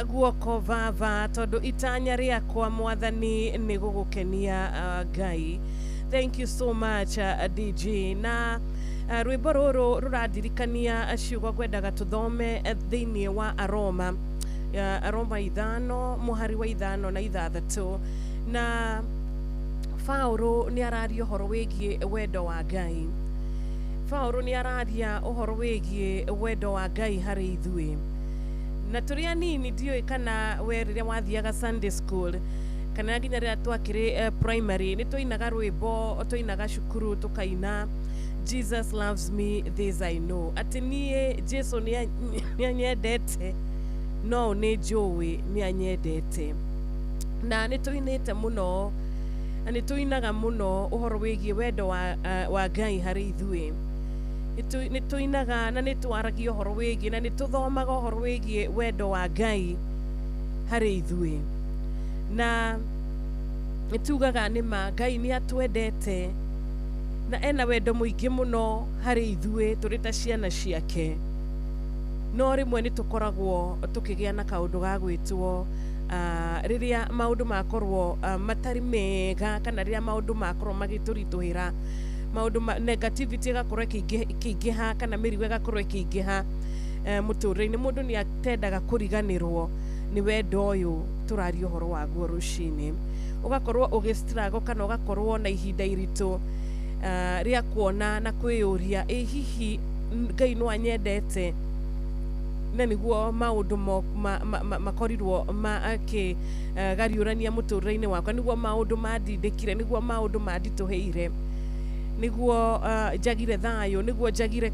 guoko vava tondu itanya riakwa mwathani ni gugukenia Ngai. Thank you so much DJ. Na rwimbo ruru ruradirikania ciugo gwendaga tuthome thiini wa Aroma Aroma 5 muhari wa 5 na 6 na Paulo ni araria uhoro wigie wendo wa Ngai. Paulo ni araria uhoro wigie wendo wa Ngai hari ithui. Na turi anini ndioi kana we riria wathiaga Sunday school kana nginya riria twakiri primary ni tuinaga rwimbo tuinaga cukuru tukaina Jesus loves me, this I know. Ati nie Jesu ni anyendete no ni njui ni anyendete. Na ni tuinite muno ni tuinaga muno uhoro wigie wendo wa Ngai hari ithui. Ni tuinaga na ni twaragia uhoro wigie na ni tuthomaga uhoro wigie wendo wa Ngai hari ithui. Na ni tugaga nima Ngai ni atwendete na ena wendo muingi muno hari ithui turi ta ciana ciake. No rimwe ni tukoragwo tukigia na kaundu ga gwitwo riria maundu makorwo matari mega kana riria maundu makorwo magiturituhira maundu negativity gakorwo kiingiha kana mirigo gakorwo kiingiha muturire-ini mundu ni atendaga kuriganirwo ni wendo uyu turario horo waguo rucini ugakorwo ugistrago kana ugakorwo na ihinda iritu ria kuona na kwiyuria hihi Ngai no anyendete na niguo maundu makorirwo ake gariurania muturire-ini wakwa niguo maundu madindikire niguo maundu madituheire niguo jagire thayo niguo jagire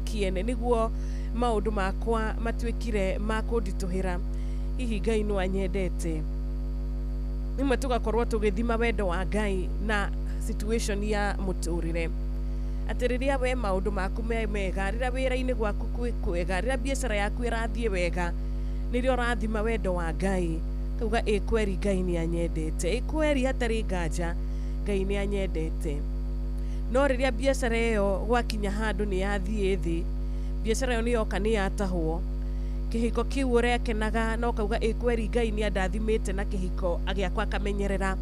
kiene niguo maundu makwa matwikire makundituhira hihi Ngai no anyendete. Nimwe tugakorwo tugithima wendo wa Ngai na situation ya muturire ati riria we maundu maku mega riria wira-ini gwaku kwega riria biacara yaku irathie wega nirio rathima wendo wa Ngai kauga kweri Ngai ni anyendete kweri hatari nganja Ngai ni anyendete. No riria biacara iyo gwakinya handu ni yathie thi biacara iyo ni yoka ni yatahwo kihiko kiu urekenaga no kauga kweri Ngai ni andathimite na kihiko agiakwa akamenyerera.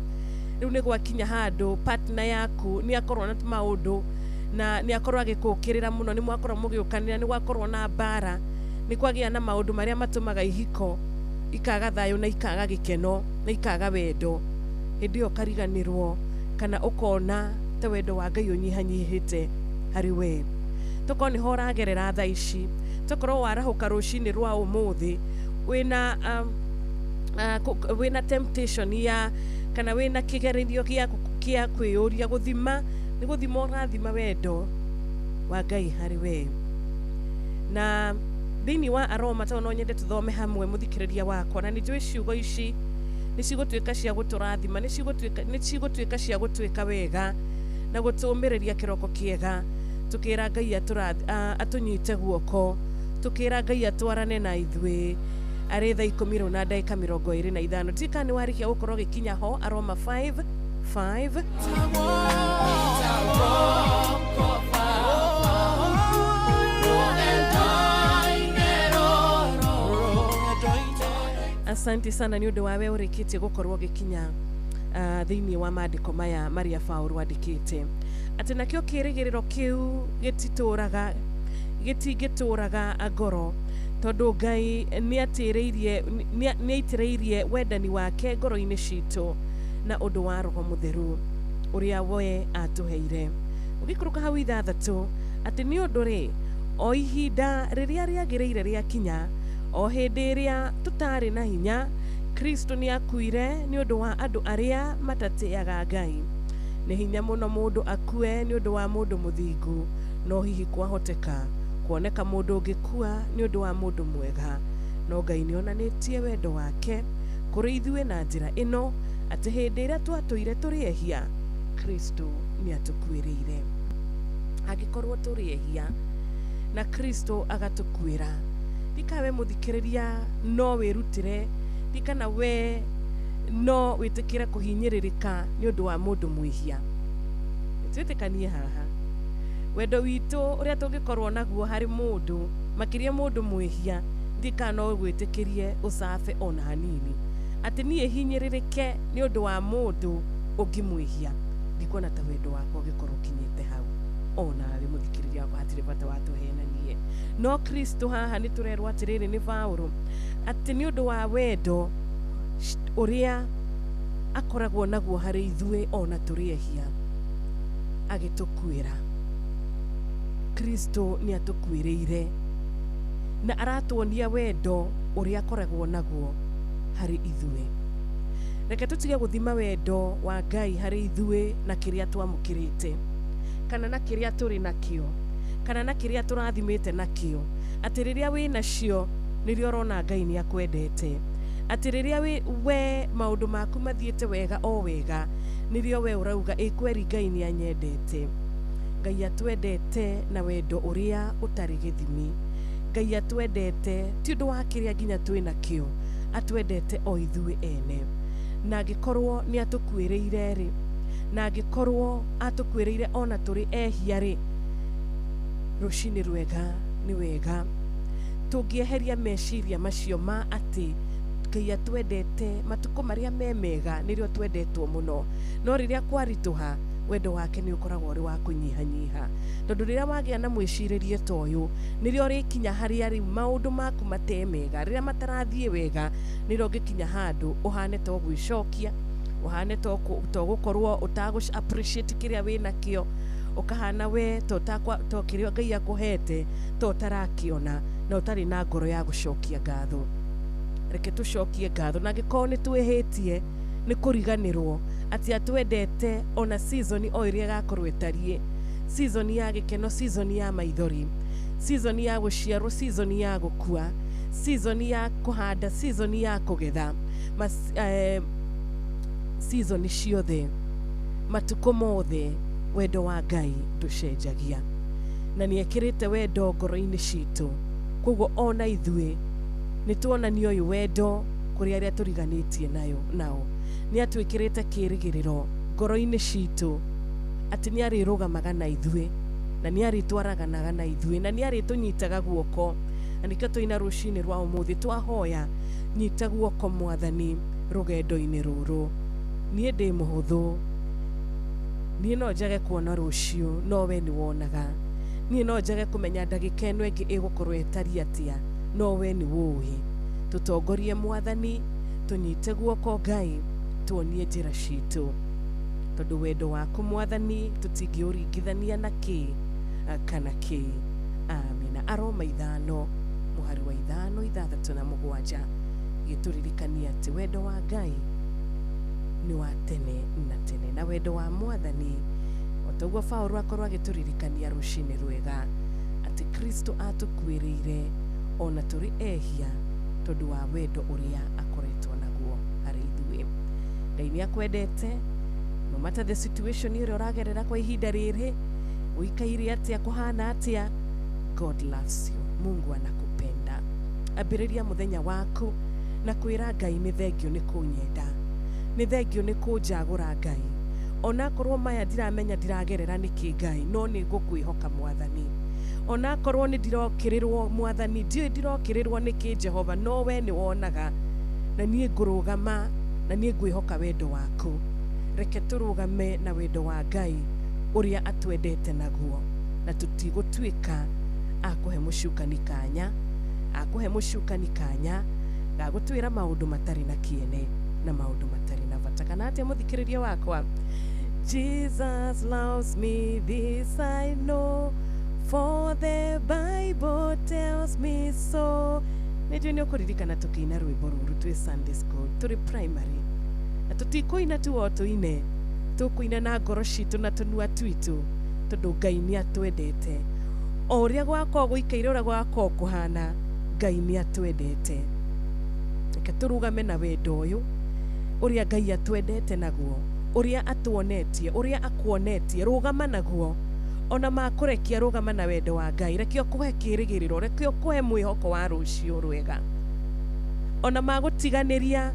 Riu ni gwakinya handu partner yaku ni akorwo na maundu na ni akorwo agikukirira muno ni mwakorwo mugiukanira ni gwakorwo na bara ni kwagia na maundu maria matumaga ihiko ikaga thayo na ikaga gikeno na ikaga wendo hindi yo kariganirwo kana ukona ta wendo wa Ngai unyihanyihite hari we tukoni horagerera tha ici tukorwo warahuka rucini rwa umuthi wina temptation ya kana wina kigererio gia kwiyuria guthima ni guthima urathima wendo wa Ngai hari we. Na thiini wa Aroma ta no nyende tuthome hamwe muthikiriria wakwa na ni njui ciugo ici ni cigutwika cia guturathima ni cigutwika cia gutwika wega na gutumiriria kiroko kiega tukira Ngai atunyite guoko tukira Ngai atwarane na ithui ari tha 10 na ndagika 25 tika ni warikia gukorwo gikinya ho Aroma 5:5 Asante sana ni undu wawe urikitie gukorwo gikinya thiini wa maandiko maya maria Paulo andikite ati nakio kirigiriro kiu gitigituraga ngoro tondu Ngai ni aitireirie wendani wake ngoro-ini citu na undu wa Roho Mutheru uria we atuheire. Ugikuruka hau 6 ati ni undu ri o ihinda riria riagiriire riakinya o hindi iria tutari na hinya Kristo ni akuire ni undu wa andu aria matatiaga Ngai. Ni hinya muno mundu akue ni undu wa mundu muthingu no hihi kwahoteka kuoneka mundu ungikua ni undu wa mundu mwega. No Ngai ni onanitie wendo wake kuri ithuĩ na njira ino ati hindi iria twatuire turiehia Kristo ni atukwirire. Agikorwo turiehia na Kristo agatukwira dikawe muthikiriria no wirutire dikana we no witikira kuhinyiririka ni undu wa mundu mwihia. Twitikanie haha wendo witu uria tungikorwo naguo hari mundu makiria mundu mwihia ndikano gwitikirie usafe ona hanini ati nie hinyiririke ni undu wa mundu ungimwihia ndikona ta wendo wako gikorwo kinyite hau ona we muthikiriria wako hatire bata watuhenanie no Kristo haha ni turerwa atiriri ni Paulo ati ni undu wa wendo uria akoragwo naguo hari ithue ona turiehia agitukwira Kristo ni atukwiriire na aratuonia wendo uria akoragwo naguo hari ithue reke tutige guthima wendo wa Ngai hari ithue na kiria twamukirite kana na kiria turi nakio kana na kiria turathimite nakio ati riria wina cio nirio rona Ngai ni akwendete ati riria we maundu maku mathiete wega o wega nirio we urauga ikweri Ngai ni anyendete Ngai atwendete na wendo uria utari githimi Ngai atwendete ti undu wa kiria nginya twina kio atwendete o ithue ene na agikorwo ni atukwiriire ri na agikorwo atukwiriire ona turi ehia ri rucini rwega ni wega tungieheria meciria macio ma ati Ngai atwendete matuko maria memega nirio twendetwo muno no riria kwarituha wendo wake ni ukoragwo uri wa kunyihanyiha tondu riria wagia na mwiciririe toyu nirio rikinya haria ri maundu maku matemega riria matarathie wega nirio gikinya handu uhane to gwicokia uhane to gukorwo utagu appreciate kiria wina kio ukahana we to kirio Ngai akuhete to tarakiona na utari na ngoro ya gucokia ngatho reke tucokie ngatho na gikorwo ni twihitie ni kuriganirwo ati atwendete ona season o iria gakorwo etarie season ya gikeno season ya maithori season ya guciarwo season ya gukua season ya kuhanda season ya kugetha season ciothe matuko mothe wendo wa Ngai nducenjagia na ni ekirite wendo ngoro-ini citu koguo ona ithue ni tuonanio uyu wendo kuri aria turiganitie nao ni atwikirite kirigiriro ngoro-ini citu ati ni arirugamaga na ithue na ni aritwaraganaga na ithue na ni aritunyitaga guoko na nikio tuina rucini rwa umuthi twahoya nyita guoko Mwathani rugendo-ini ruru nie ndi muhuthu nie no njage kuona rucio no we ni wonaga nie no njage kumenya ndagika eno ingi igukorwo etari atia no we ni wuhi tutongorie Mwathani tunyite guoko Ngai tuonie njira citu tondu wendo waku Mwathani tutingiuringithania na ki kana ki amina aroma 5 muhari wa 5:6 gituririkania ati wendo wa Ngai ni wa tene na tene na wendo wa Mwathani otoguo Paulo akorwo agituririkania rucini rwega ati Kristo atukwiriire ona turi ehia tondu wa wendo uria akoretwo naguo hari ithue Ngai ni akwendete no matter the situation iria uragerera kwa ihinda riri uikaire atia kuhana atia God loves you Mungu anakupenda ambiriria muthenya waku na kwira Ngai ni thengio ni kunyenda ni thengio ni kunjagura Ngai ona korwo maya ndiramenya ndiragerera niki Ngai no ni ngukwihoka Mwathani ona korwo ni ndirokirirwo Mwathani ndirokirirwo niki Jehova no we ni wonaga na nie ngurugama na nie ngwihoka wendo waku reke turugame na wendo wa Ngai uria atwendete naguo na tutigutwika akuhe mucukani kanya ga gutwira maundu matari na kiene na maundu matari na bata kana atia muthikiriria wakwa Jesus loves me this I know for the Bible tells me so ndio nyo kuririkana tukiina rwimbo ruru twi Sunday school turi primary na tutikuina tu otuine tukuina na ngoro citu na tunua twitu tondu Ngai ni atwendete oria gwako guikaire ura gwako kuhana Ngai ni atwendete reke turugame na wendo uyu uria Ngai atwendete naguo uria atuonetie uria akuonetie rugama naguo ona makurekia rugama na wendo wa Ngai rekio kuhe kirigiriro rekio kuhe mwihoko wa rucio rwega ona magutiganiria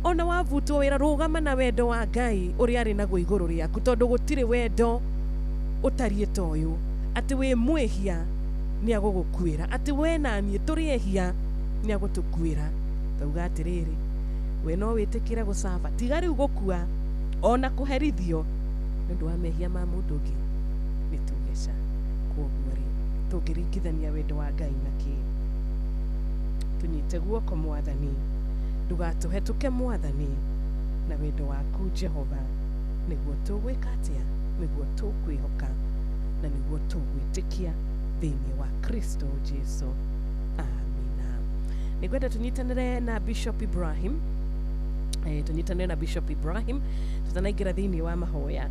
ona wavutwo wira rugama na wendo wa Ngai uria ari naguo iguru riaku tondu gutire wendo utarie toyu ati we mwihia ni agugukwira ati we na nie turiehia ni agutukwira tauga atiriri we no witikire gucaba tiga riu gukua ona kuherithio ndu wa mehia ma mundu ngi ni tugeca koguo ri tungiringithania wendo wa Ngai na ki tunyite guoko mwathani ndugatuhetuke mwathani na wendo waku Jehova niguo tugwika atia niguo tukwihoka na niguo tugwitikia thiini wa Kristo Jesu. Amina. Nigwenda tunyitanire na Bishop Ibrahim. Tunyitanire na Bishop Ibrahim tutanaingira thiini wa mahoya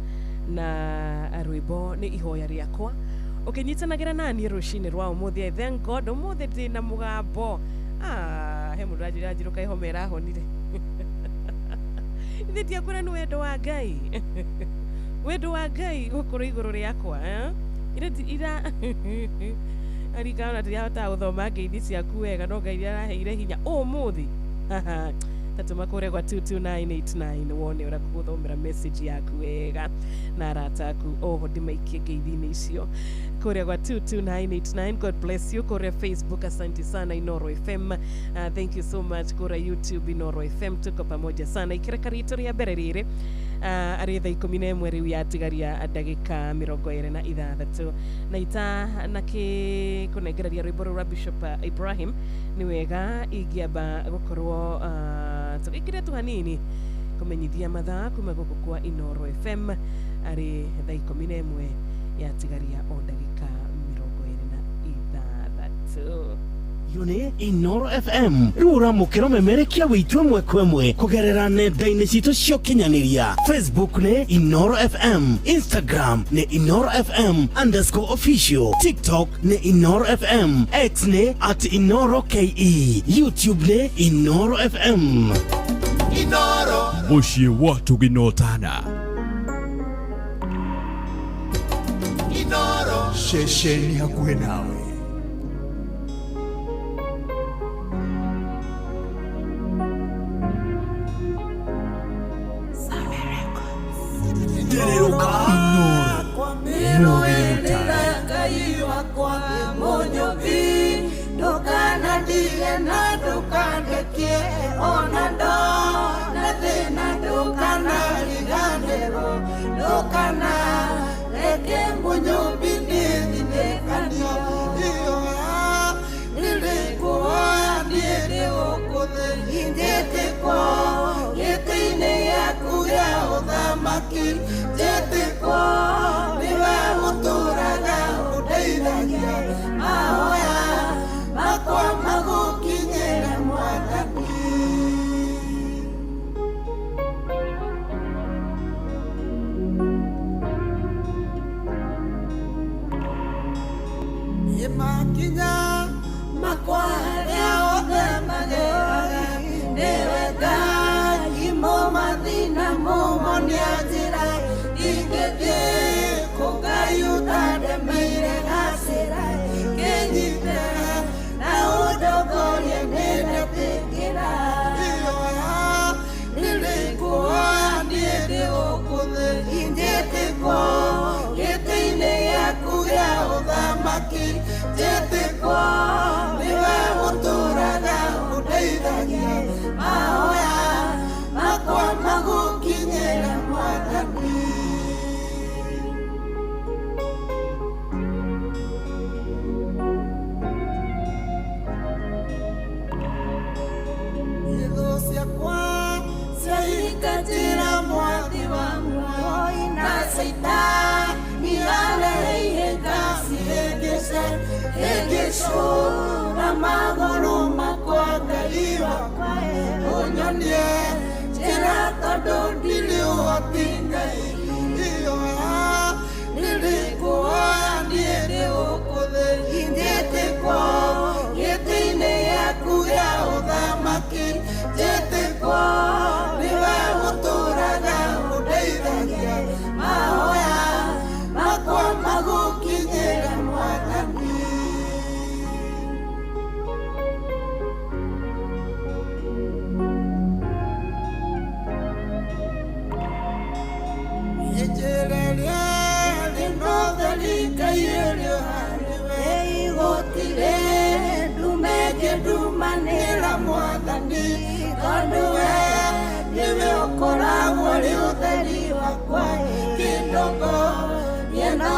na rwimbo ni ihoya riakwa ukinyitanagira nani rucini rwa umuthi. Thank God umuthi ndina mugambo he mundu ajiruka ihomera honire ithitia kuna ni wendo wa Ngai wendo wa Ngai ukuru iguru riakwa ira arikana tiahota guthoma ngeithi ciaku wega no Ngai araheire hinya umuthi tatuma kure kwa 22989 wone ura kuthomera message yaku wega na arataku oho ndimaikie ngeithi-ini icio kure kwa 22989. God bless you. Kure Facebook asante sana Inoro FM. Thank you so much. Kure YouTube Inoro FM tuko pamoja sana ikireka rito ria mbere riri ari thaa 11 riu yatigaria ndagika 26 na ita naki kunengeraria rwimbo rwa Bishop Ibrahim ni wega ingiamba gukorwo tukikire tu hanini kumenyithia mathaa kuma guku kwa Inoro FM ari thaa 11 yatigaria o ndagika 26. Yone Inoro FM rura mukiro memerekia witwe mwekwemwe kugerera nenda-ini citu cio kinyaniria. Facebook ne Inoro FM, Instagram ne Inoro FM_official, TikTok ne Inoro FM, X ne @InoroKE, YouTube ne Inoro FM. Inoro mushie watu ginotana. Inoro shesheni hakuhe nawe.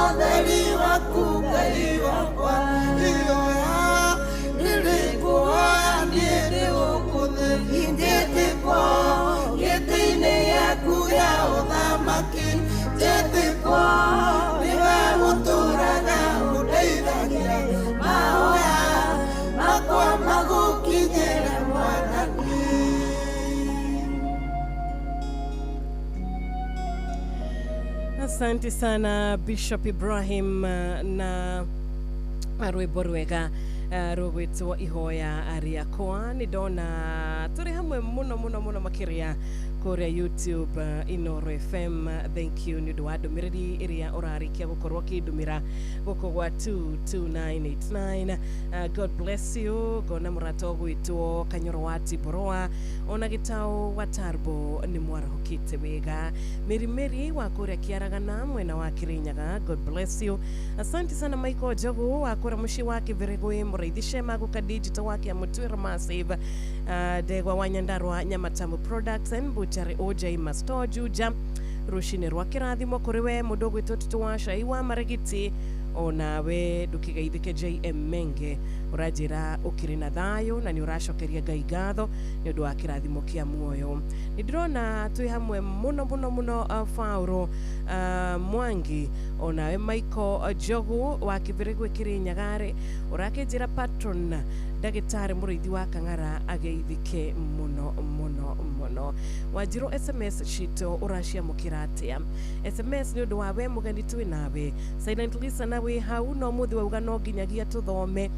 ũtheri waku Ngai wakwa nĩndĩkũhoya niĩ ndĩgũkũtheria njĩtĩkwo gĩtĩ-inĩ gĩaku gĩa ũthamaki njĩtĩkwo nĩwe ũtũũraga ũndeithagia mahoya makwa magũkinyĩre Mwathani. Asante sana Bishop Ibrahim na rwĩmbo rwega rũgwĩtwo ihoya rĩakwa. Nĩ ndona tũrĩ hamwe mũno makĩria kũrĩa YouTube Inoro FM. Thank you nĩ ũndũ wa ndũmĩrĩri ĩrĩa ũrarĩkia gũkorwo kĩndũmĩra gũkũ gwa 22989. God bless you. Ngona mũrata ũgwĩtwo Kanyoro wa Tiboroa, ona Gĩtaũ wa Tarbo nĩ mwarahũkĩte wega. Meri wa kũrĩa Kĩaragana mwena wa Kĩrĩnyaga, God bless you. Asante sana Michael Jogu wa kũrĩa mũciĩ wa Kĩberegwe, Mũraithi Shema gũka digital wa Kĩamũtwĩra Massive, Ndegwa wa Nyandarua Nyamatamu Products and Butchery OJ Masto Juja. Rushine rwa kĩrathimo kũrĩ we mũndũ ũgwĩtwo Tutu wa Cai wa Maragiti, onawe ndũkĩgeithĩke JM Menge, ũranjĩra ũkĩrĩ na thayũ na nĩ ũracokeria Ngai ngatho nĩ ũndũ wa kĩrathimo kĩa muoyo. Nĩ ndĩrona twĩ hamwe mũno Fauro Mwangi, onawe Michael Jogu wa Kĩberegwe Kĩrĩnyaga, ũrakĩnjĩra patron ndagĩtarĩ Mũrĩithi wa Kang'ara ageithĩke mũno. Wanjirũ SMS citũ ũraciamũkĩra atĩa? SMS nĩ ũndũ wa we mũgeni twĩ nawe. Silent listener wĩ hau no mũthĩ wauga no nginyagia tũthome,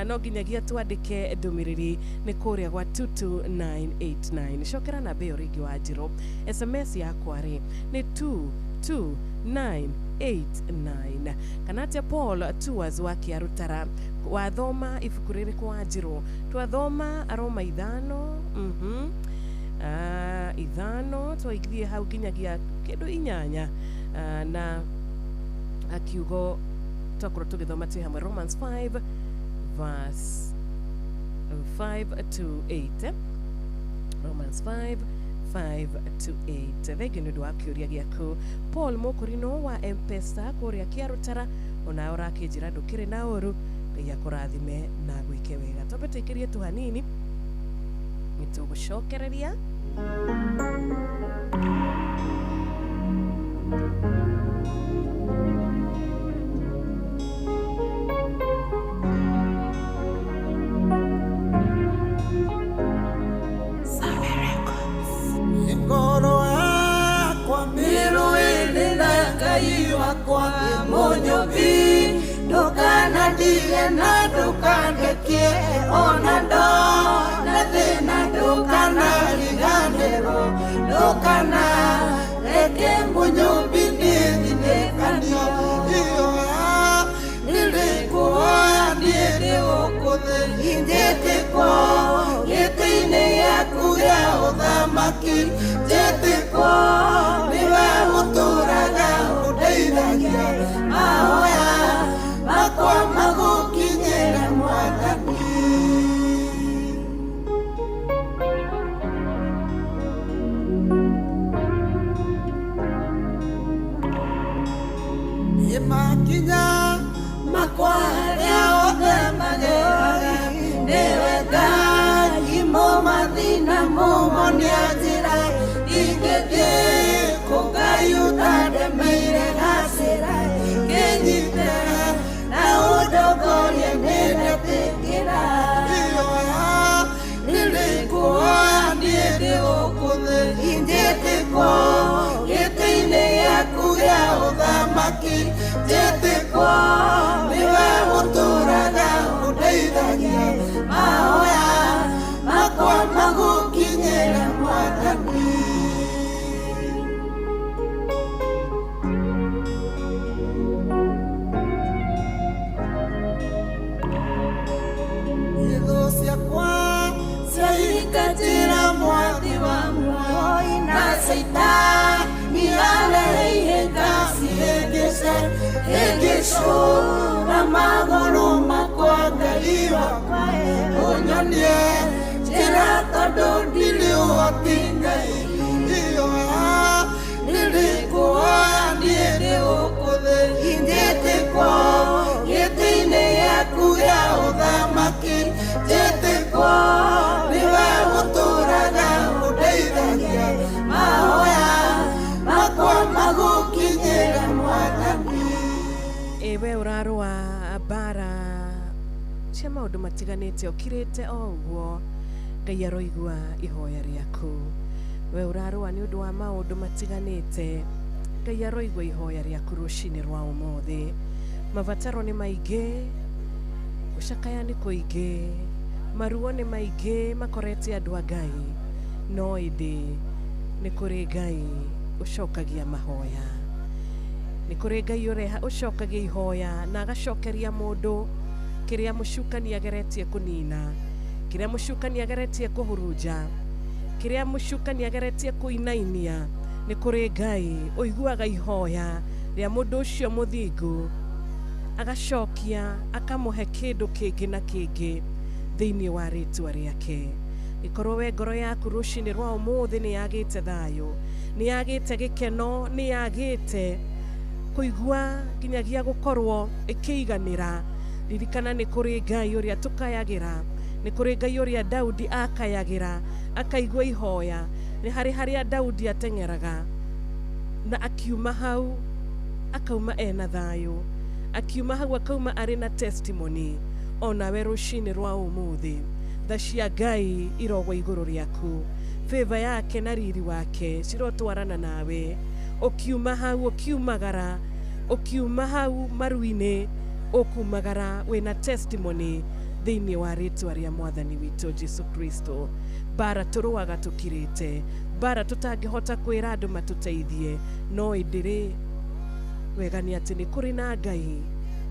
no nginyagia twandĩke ndũmĩrĩri nĩ kũrĩa gwa 22989. Cokera namba ĩyo rĩngĩ Wanjirũ. SMS yakwa rĩ nĩ 22989. Kana atĩa Paul Tours wa Kĩarũtara, wathoma ibuku rĩrĩkũ Wanjirũ? Twathoma Aroma 5 ithano twaigithie hau nginyagia kĩndũ 8 na akiugo twakorwo tũgĩthoma twĩ hamwe Romans 5 verse 5 to 8. Romans 5 to 8. Thengio nĩ ũndũ wa kĩũria gĩaku. Paul Mũkũrinũ wa M-Pesa kũrĩa Kĩarũtara, ona ũrakĩnjĩra ndũkĩrĩ na ũru, Ngai akũrathime na gwĩke wega. Twambe tũikĩrie tu hanini nĩtũgũcokereria. Ngoro yakwa mĩrũĩrĩ na Ngai wakwa mũnyũmbi, ndũkanandige na ndũkandekie, ona ndona thĩna ndũkanariganĩrwo, ndũkanareke mũnyũmbi nĩthinĩkanio. Ihoya nĩrĩkũhoya niĩ ndĩgũkũtheria njĩtĩkwo gĩtĩ-inĩ gĩaku gĩa ũthamaki njĩtĩkwo nĩwe ũtũũraga ũndeithagia mahoya makwa magũkinyĩre Mwathani. Nĩmakinya makwa arĩa othe mageraga, nĩwe Ngai mũmathina mũmonia njĩra, ingĩthiĩ kũ Ngai ũtandemeire gacĩra, ngĩnyite na ũndongorie nĩndetĩkĩra. Ihoya nĩrĩkũhoya niĩ ndĩgũkũtheria njĩtĩkwo gĩtĩ-inĩ gĩaku gĩa ũthamaki njĩtĩkwo nĩwe ũtũũraga ũndeithagia mahoya makwa magũkinyĩre Mwathani. Hitho ciakwa ciaingatĩra mwathi wa muoyo, na Saitani areheire ngacihĩngĩce hĩngĩcũra magũrũ makwa. Ngai wakwa ũnyonie njĩra tondũ ndirĩ ũhoti Ngai. Ihoya nĩrĩkũhoya niĩ ndĩgũkũtheria we urarwa bara cia maundu matiganite ukirite oguo Ngai aroigua ihoya riaku we urarwa ni undu wa maundu matiganite Ngai aroigua ihoya riaku rucini rwa umuthi mavataro ni maingi ucakaya ni kuingi maruo ni maingi makorete andu a Ngai no indi ni kuri Ngai ucokagia mahoya ni kuri Ngai ureha ucokagia ihoya na agacokeria mundu kiria mucukani ageretie kunina kiria mucukani ageretie kuhuruja kiria mucukani ageretie kuinainia ni kuri Ngai uiguaga ihoya ria mundu ucio muthingu agacokia akamuhe kindu kingi na kingi thiini wa ritwa riake ikorwo we ngoro yaku rucini rwa umuthi ni yagite thayo ni yagite gikeno ni yagite kuigua nginyagia gukorwo ikiiganira ririkana ni kuri Ngai uria tukayagira ni kuri Ngai uria Daudi akayagira akaigua ihoya ni haria Daudi atengeraga na akiuma hau akauma ena thayo akiuma hau akauma ari na testimony ona we rucini rwa umuthi tha cia Ngai irogwa iguru riaku favor yake na riri wake cirotwarana nawe ukiuma hau ukiuma hau maruine ukumagara wina testimony thiini wa ritwa ria mwathani witu Jesu Kristo bara turuaga tukirite bara tutangihota kwira andu matuteithie no indiri wegani ati ni kuri na Ngai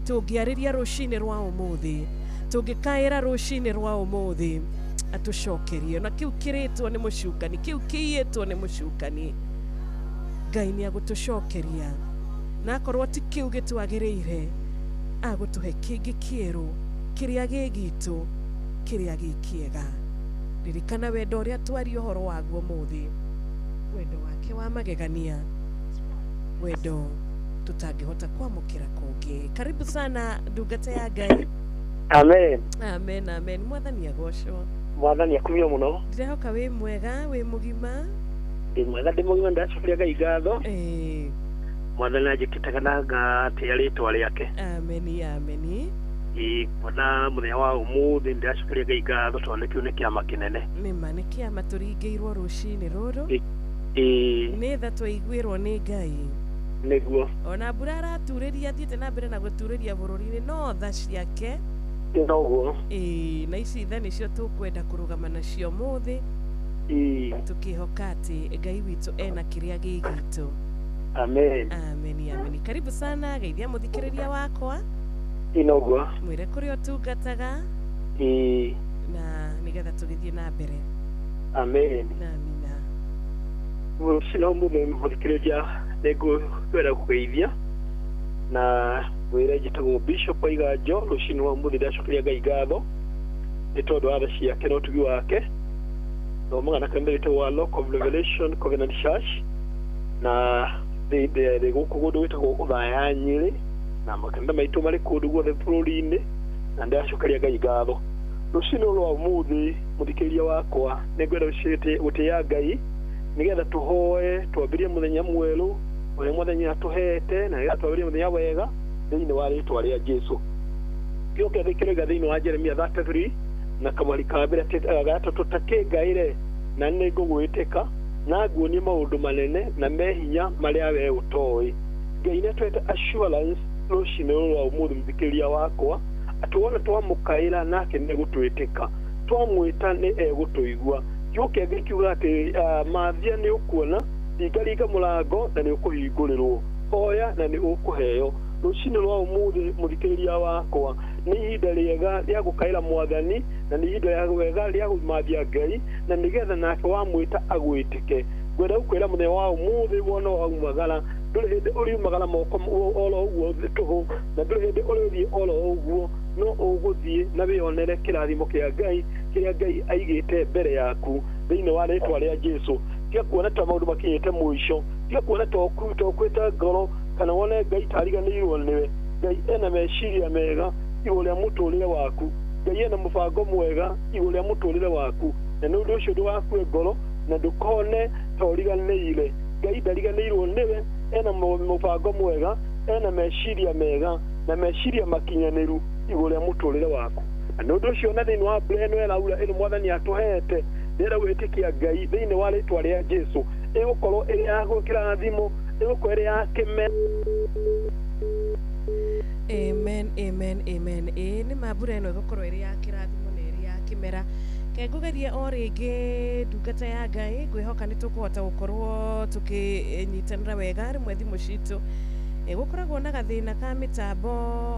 tungiariria rucini rwa umuthi tungikaira rucini rwa umuthi atucokerie na kiu kiritwo ni mucukani kiu kiitwo ni mucukani Ngai ni agutucokeria na akorwo ti kiu gitwagiriire agutuhe kingi kieru kiria gigitu kiria gikiega ririkana wendo uria twari uhoro waguo muthi wendo wake wa magegania wendo tutangihota kwamukira kungi karibu sana ndungata ya Ngai amen amen amen mwathani agocwo mwathani akumio muno ndirehoka wi mwega wi mugima ndi mwega ndi mugima ndacokeria Ngai ngatho mwathani ajikitaga na ngati ritwa riake amen amen bona muthenya wa umuthi ndacokeria Ngai ngatho tondu kiu ni kiama kinene nima ni kiama turingiirwo rucini ruru ni tha twaiguirwo ni Ngai niguo ona mbura araturiria thiete na mbere na guturiria bururi-ini no tha ciake noguo na ici tha nicio tukwenda kurugama nacio muthi tukihoka ati Ngai witu ena kiria gigitu amen amen amen karibu sana geithia muthikiriria wakwa noguo mwire kuri otungataga na nigetha tugithie na mbere amen amina mucino muthikiriria nego kwenda kugeithia na wira jitagwo Bishop Aigajo rucini wa muthi ndacokeria Ngai ngatho ni tondu wa tha ciake no tugi wake no magana kandirite wa Local Revelation Covenant Church na de guku gundu witagwo uthaya Nyeri na makanda maitu mari kundu guothe bururi-ini na ndacokeria Ngai ngatho rucini rwa umuthi muthikiriria wakwa ni ngwenda gutia Ngai nigetha tuhoe twambirie muthenya mweru uria muthenya tuhete na nigetha twambirie muthenya wega thiini wa ritwa ria Jesu kioke thikiriga thiini wa Jeremia 33 na kamwari ka mbere gatatu takingaire na ningugwitika na nguonie maundu manene na mehinya maria we utoi Ngai ne twete assurance rucini rwa umuthi muthikiriria wakwa atuona twamukaira nake ne gutwitika twamwita ni egutuigua kioke gikiuga ati mathia ni ukuona ringaringa murango na ni ukuhingurirwo hoya na ni ukuheo rucini rwa umuthi muthikiriria wakwa ni ihinda riega ria gukaira mwathani na ni ihinda riega ria gumathia Ngai na nigetha nake wamwita agwitike gwenda gukwira muthenya wa umuthi wona waumagara nduri hindi uriumagara moko olo uguo tuhu na nduri hindi urithie olo uguo no uguthie na wionere kirathimo kia Ngai kiria Ngai aigite mbere yaku thiini wa ritwa ria Jesu tia kuona ta maundu makinyite muico tia kuona tokwita ngoro kana wone Ngai tariganirwo niwe Ngai ena meciria mega iguru ria muturire waku Ngai ena mubango mwega iguru ria muturire waku na nundu ucio ndugakue ngoro na ndukone toriganire Ngai ndariganirwo niwe ena mubango mwega ena meciria mega na meciria makinyanĩru igũrũ rĩa mũtũrĩre waku. Na ũndũ ũcio na thĩinĩ wa mbura ĩno ĩraura ĩno Mwathani atũhete nĩra gwĩtĩkia Ngai thĩinĩ wa rĩĩtwa rĩa Jesũ ĩgũkorwo ĩrĩ ya kĩrathimo, ĩgũkorwo ĩrĩ ya kĩmera. Amen, amen, amen. Nĩ mambura ĩno ĩgũkorwo ĩrĩ ya kĩrathimo na ĩrĩ ya kĩmera. Ke ngũgerie o rĩngĩ ndungata ya Ngai ngwĩhoka nĩ tũkũhota gũkorwo tũkĩnyitanĩra wega rĩmwe thimũ citũ gũkoragwo na gathĩna ka mĩtambo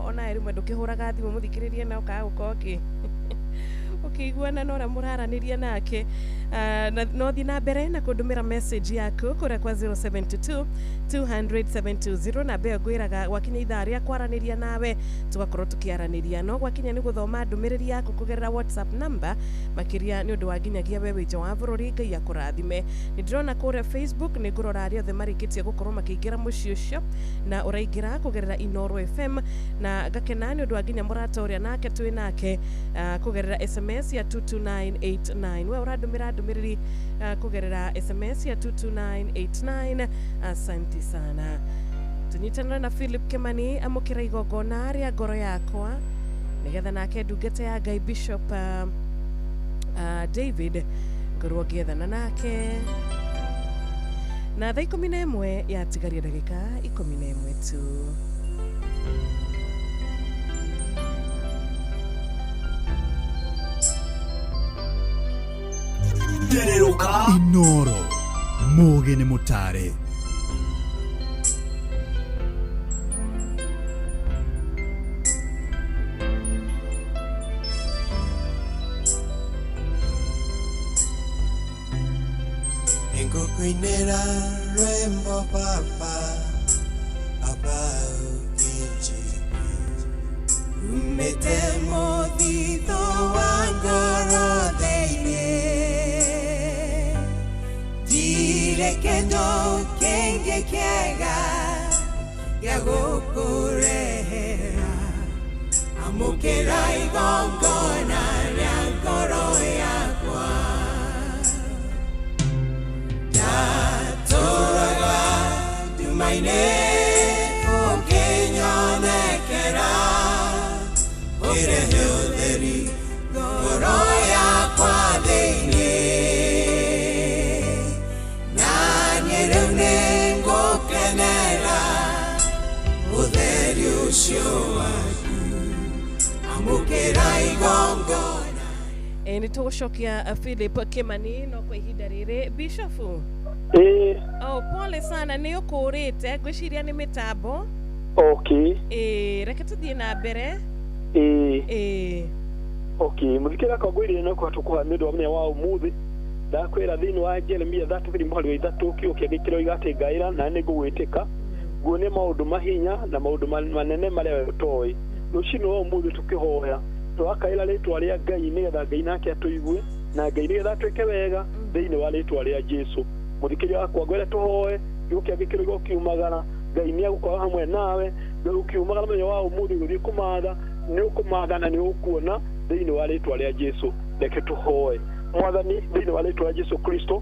ona rĩmwe ndũkĩhũraga thimũ mũthikĩrĩrie na ũkaga gũkorwo ũkĩiguana na ũrĩa mũraranĩria nake. No thiĩ na mbere na kũndũmĩra message yaku kũrĩa kwa 0722000720 na mbere ngwĩraga gwakinya ithaa rĩa kwaranĩria nawe tũgakorwo tũkĩaranĩria. No gwakinya nĩ gũthoma ndũmĩrĩri yaku kũgerera WhatsApp number makĩria nĩ ũndũ wa nginyagia we wĩ nja wa bũrũri. Ngai akũrathime. Nĩ ndĩrona kũrĩa Facebook nĩ ngũrora arĩa othe marĩkĩtie gũkorwo makĩingĩra mũciĩ ũcio na ũraingĩra kũgerera Inoro FM na ngakena nĩ ũndũ wa nginya mũrata ũrĩa nake twĩ nake kũgerera SMS ya 22989. We ũrandũmĩra ndũmĩrĩri kũgerera SMS ya 22989. Asante sana. Tunyitanĩra na Philip Kimani amũkĩra igongona rĩa ngoro yakwa nĩgetha nake ndungata ya Ngai Bishop David ngorwo ngĩethana nake na thaa 11 yatigaria ndagĩka 11 tu. Inoro Mũgeni Mũtare. Kuinera rembo papa ukinji metemo dito wangoro deine dire kendo kenge kega yagokurehera amukera igongona ryangoro yakwa Toraga dumaine okenyonekera irehuderi goroya kwa deine nanyerune ngokenera udheri usio waku amukera igongona. Nĩ tũgũcokia Philip Kimani no kwa ihinda rĩrĩ. Bishop pole sana nĩ ũkũrĩte ngwĩciria nĩ mĩtambo. Okay. Reke tũthiĩ na mbere. Okay, mũthikĩra kwa ngwĩrire no kwa tũkũha nĩ ũndũ wa mũthenya wa ũmũthĩ ndakwĩra thĩinĩ wa Jeremia 33:3 kĩũkia gĩkĩro igatĩngaĩra na nĩ ngũgwĩtĩka nguone maũndũ mahinya na maũndũ manene marĩa we ũtoĩ. Rũciinĩ wa ũmũthĩ tũkĩhoya twakaĩra rĩtwa rĩa Ngai nĩgetha Ngai nake atũigue na Ngai nĩgetha atwĩke wega thĩinĩ wa rĩtwa rĩa Jesũ. Mũthikĩria wakwa ngwĩre tũhoe gĩũkia gĩkĩro gĩkiumagara Ngai nĩ agũkorwo hamwe nawe ũkiumagara mũthenya wa ũmũthĩ gũthiĩ kũmatha nĩ ũkũmatha na nĩ ũkuona thĩinĩ wa rĩtwa rĩa Jesũ. Reke tũhoe. Mwathani thĩinĩ wa rĩtwa rĩa Jesũ Kristo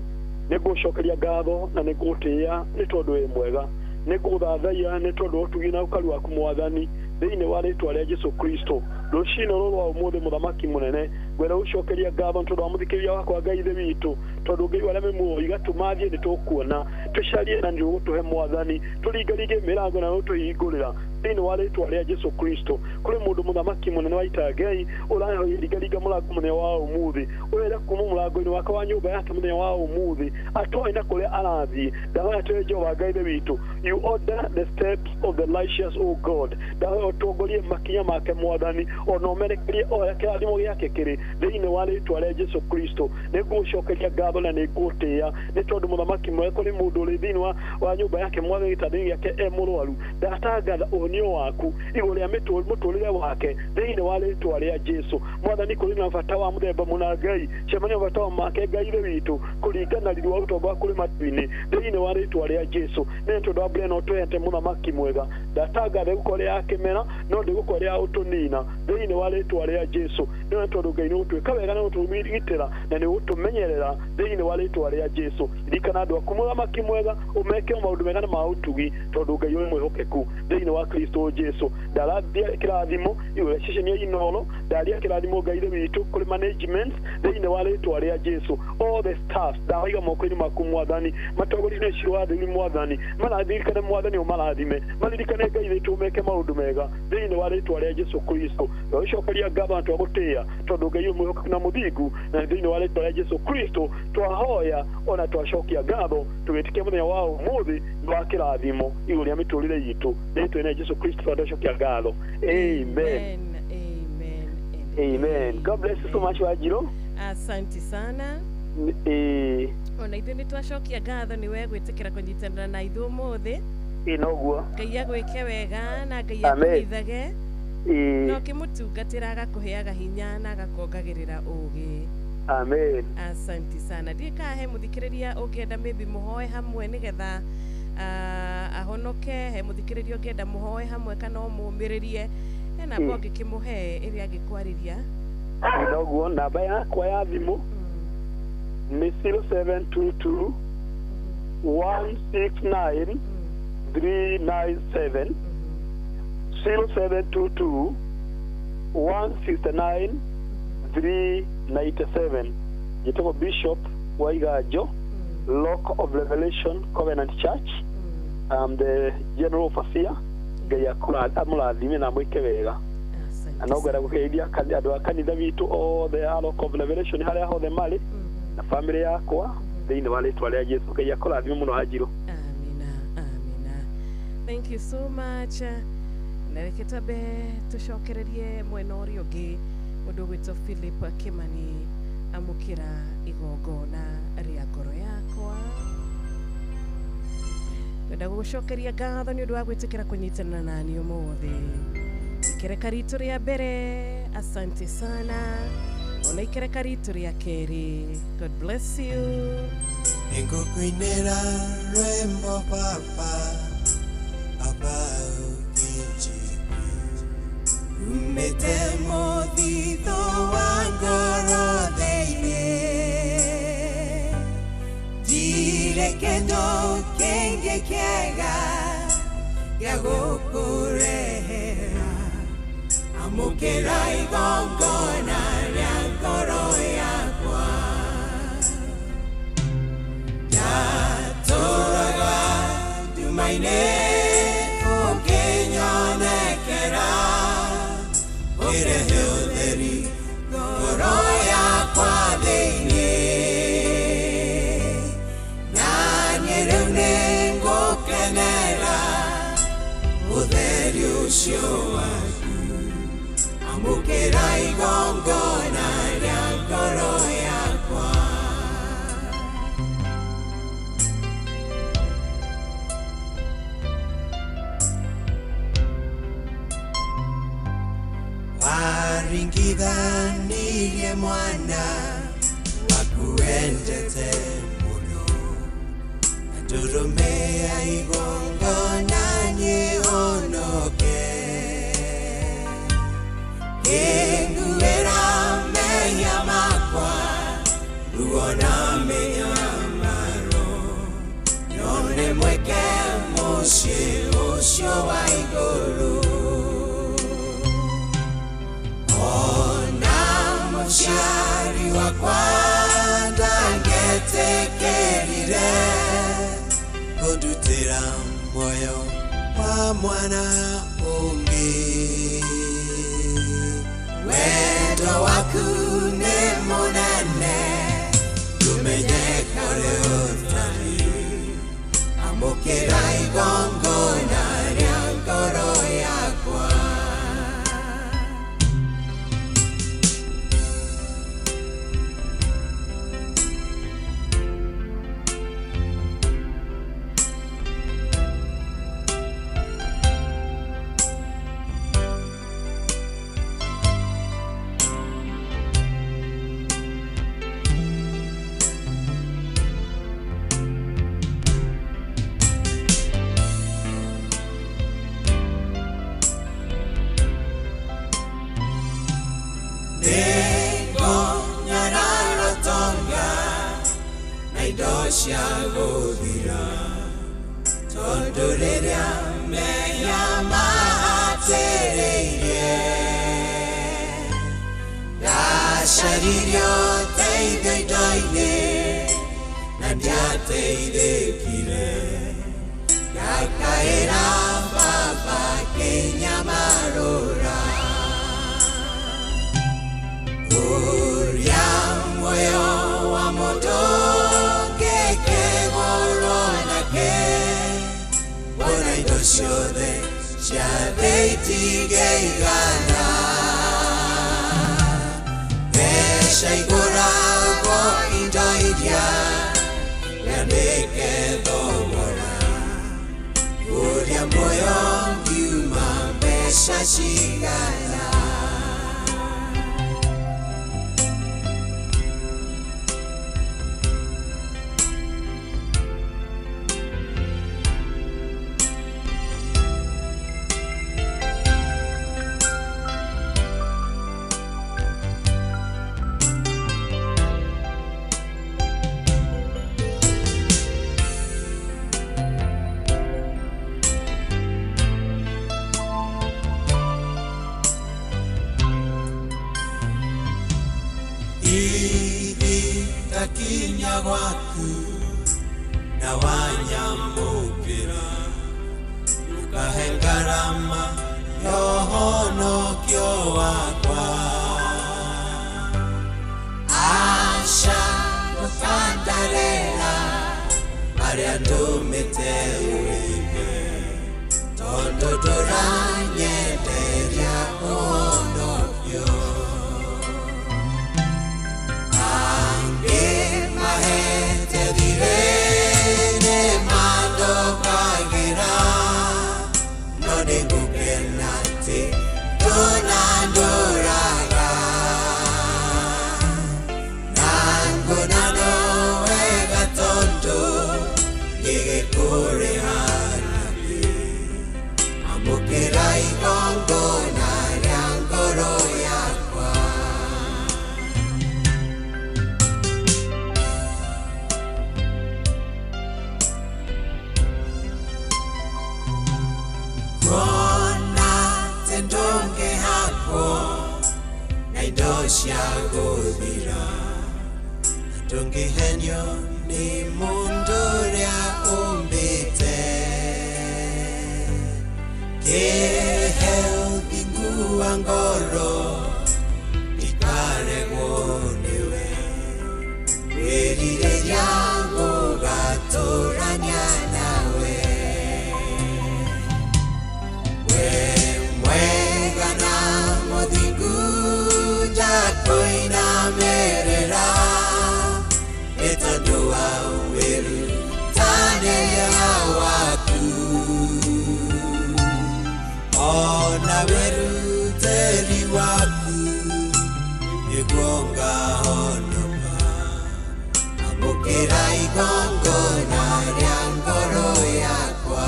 nĩ ngũcokeria ngatho na nĩ ngũtĩĩa nĩ tondũ wĩ mwega, nĩ ngũthathaiya nĩ tondũ ũtugi na ũkaru waku Mwathani thĩinĩ wa rĩtwa rĩa Jesũ Kristo. Rũciinĩ rũrũ rwa ũmũthĩ mũthamaki mũnene ngwĩra ũcokeria ngatho tondũ wa mũthikĩria wakwa Ngai ithe witũ tondũ Ngai warĩa mĩmuoyo igatũmathiĩ nĩ tũkuona tũcarie na nĩ ũgũtũhe Mwathani tũringaringe mĩrango na ũtũhingũrĩra thĩinĩ wa rĩtwa rĩa Jesũ Kristo. Kũrĩ mũndũ mũthamaki mũnene wa ita Ngai ũraringaringa mũrango mũthenya wa ũmũthĩ ũrenda kuma mũrango-inĩ wake wa nyũmba yake mũthenya wa ũmũthĩ atoĩ na kũrĩa arathiĩ. Ndahoya atĩrĩ Jehova Ngai ithe witũ, you order the steps of the righteous, O God. Ndahoya ũtongorie makinya make Mwathani ona ũmerekerie oya kĩrathimo gĩake kĩrĩ thĩinĩ wa rĩtwa rĩa Jesũ Kristo. Nĩ ngũcokeria ngatho na nĩ ngũtĩĩa nĩ tondũ mũthamaki mwega kũrĩ mũndũ ũrĩ thĩinĩ wa nyũmba yake Mwathani gĩtanda-inĩ gĩake mũrwaru ndatangatha ũhonio waku igũrũ rĩa mũtũrĩre wake thĩinĩ wa rĩtwa rĩa Jesũ. Mwathani kũrĩ na bata wa mũthemba mũna Ngai cemania bata wa make Ngai ithe witũ kũringana riri wa ũtonga kũrĩ matu-inĩ thĩinĩ wa rĩtwa rĩa Jesũ. Nĩ tondũ wa mbere ĩno twehete mũthamaki mwega ndatangatha gũkorwo ya kĩmera no ndĩgũkorwo ya ũtũnina thĩinĩ wa rĩtwa rĩa Jesũ. Nĩ tondũ Ngai nĩ ũtwĩka wega na ũtũgitĩra na nĩ ũtũmenyerera thĩinĩ wa rĩtwa rĩa Jesũ. Ririkana andũ aku mũthamaki mwega ũmeke maũndũ mega na ma ũtugi tondũ Ngai ũrĩ mwĩhokeku thĩinĩ wa Kristo Jesu daladia kirathimo iwe shisheni inolo dalia kirathimo gaire bitu kuli management thine wale twaria Jesu all the staff daiga mokoni makumwathani matogorine shirwathe ni mwathani malathikane mwathani umalathime malirikane gaire tumeke maundu mega thine wale twaria Jesu Kristo yocokeria gabantu agutia tondu ngai umwe na muthingu na thine wale twaria Jesu Kristo twahoya ona twacokia gatho tugitikia muthenya wao muthi wa kirathimo iguri miturire yitu nitwe na Jesu Kristo twacokia gatho amen. Amen. God bless you so much Wajiro. Asante sana. Ona ithuĩ nĩtwacokia ngatho nĩwe gwĩtĩkĩra kũnyitanĩra na ithuĩ ũmũthĩ. Noguo. Ngai agwĩke wega na Ngai akũhithage. No kĩmũtungatĩra agakũheaga hinya na agakuongagĩrĩra ũũgĩ. Amen. Asante sana. Ndikahe mũthikĩrĩria ũngĩenda maybe mũhoe hamwe nĩgetha ahonoke, he mũthikĩrĩria ũngĩenda mũhoe hamwe kana ũmũmĩrĩrie ena bogi kimuhe ĩrĩa angĩkwarĩria. Noguo namba yakwa ya thimũ ni 0722 169 397 0722 169 397. Jitoko Bishop Waigajo, Local of Revelation Covenant Church. I'm the General Overseer. Gaya kula amulathime na mwike wega. Anogera gukeithia andu akanitha witu all the Local of Revelation haria hothe mari na family yakwa thini wa ritwa ria Jesu Gaya kulathime muno Hajiro. Amina. Thank you so much. Nareketabe tucokererie mwena uria ungi mundu gwitwo Philip Kimani amukira igongona ria ngoro yakwa. Kwenda gucokeria ngatho ni undu wa gwitikira kunyitanira nani umuthi. Ikereka ritu ria mbere, asante sana. Ona ikereka ritu ria keri. God bless you. Ngukwinira rwimbo papa ukinji umete muthitho wa ngoro thĩinĩ ndire kĩndũ kĩngĩ kĩega gĩa gũkũrehera amũkĩra igongona rĩa ngoro yakwa ndatũraga nduma-inĩ ũkĩnyonekera ũrehe ũtheri ngoro yakwa thĩinĩ na niĩ rĩu nĩngũkenera ũtheri ũcio waku amũkĩra igongona rĩa ngoro yakwa. Waringithanirie mwana wakuendete muno na ndũrũme ya igongona nyĩhonoke kĩnguĩra mehia makwa ruona mĩnyamaro nyone mweke mũciĩ ũcio wa igũrũ ona mũciari wakwa ndangetekerire kũndutĩra muoyo wa mwana ũngĩ wendo waku nĩ mũnene ndũmenyeka ũrĩa ũtariĩ amũkĩra igongona rĩa ngoro yakwa. Cia gũthira tondũ rĩrĩa meya tereire Dasharirio teide doine Nandiateide kire Yakaira baba Kenya marora Uria moyo wa moto Keke gorona ke Bona idosiode Shade tigegana Shaigora go indaidia Yaneke domora Uria moyo Yuma besha shigana Takinya waku na wanyamukira ukahengarama yohono kyo wakwa asha ukandarera maria ndumite uike tondo doranye deria ono kyo Mahete direne mando kagira no digukenate donandoraga nango nano ega tonto yege kore hanabi amukira igongo na ryangoro yakwa Kona tendonge hako Naidosha godira Tondonge henyo ni mundoria umbite Kehel bingu angoro Ikare wonewe Werire yangu gatoranya nawe Mwegana modingu jakoina merera Etadua weru tane ya watu Ona weru teri waku Egonga honopa Amukira igongo na ryangoro yakwa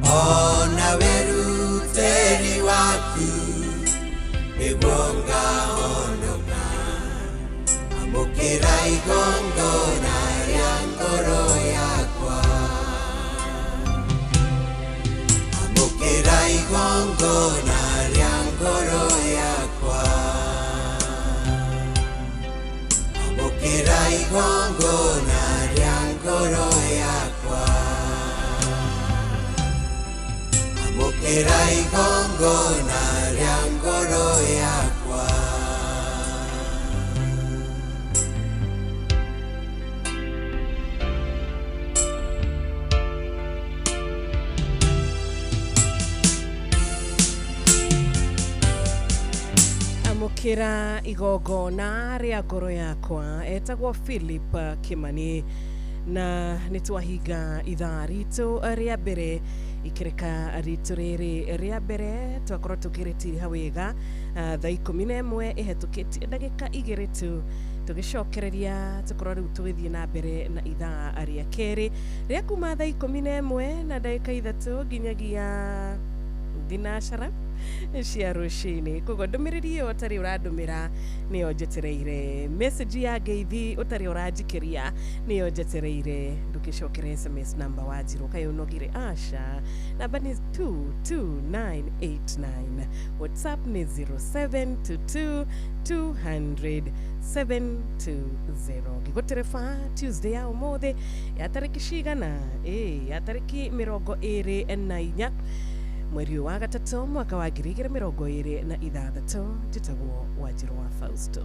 Ona weru teri waku Egonga honoka Amukira igongo na ryangoro yakwa Amukira igongo na ryangoro yakwa Amukira igongo na ryangoro yakwa Amukira igongo na ryangoro yakwa Amukira igogona ria ngoro yakwa etagwo Philip Kimani na nitwahiga ithaa ritu ria mbere ikireka ritu riri ria mbere twakorwo tukiritiriha wega thaa 11 ihetukitie ndagika 2 tu tugicokereria tukorwo riu tugithie na mbere na ithaa ria keri ria kuma thaa 11 na ndagika 3 nginyagia thinashara cia rucini koguo ndumiriri utari uradumira niyo njetereire message ya ngeithi utari uranjikiria niyo njetereire ndukicokere SMS number wa jiru kayo nogire asha namba ni 22989 WhatsApp ni 0722200720 gigoterefa Tuesday ya umuthi ya tariki cigana ya tariki 24 mweri wa gatatu mwaka wa 2026 njitagwo Wanjiru wa Fausto.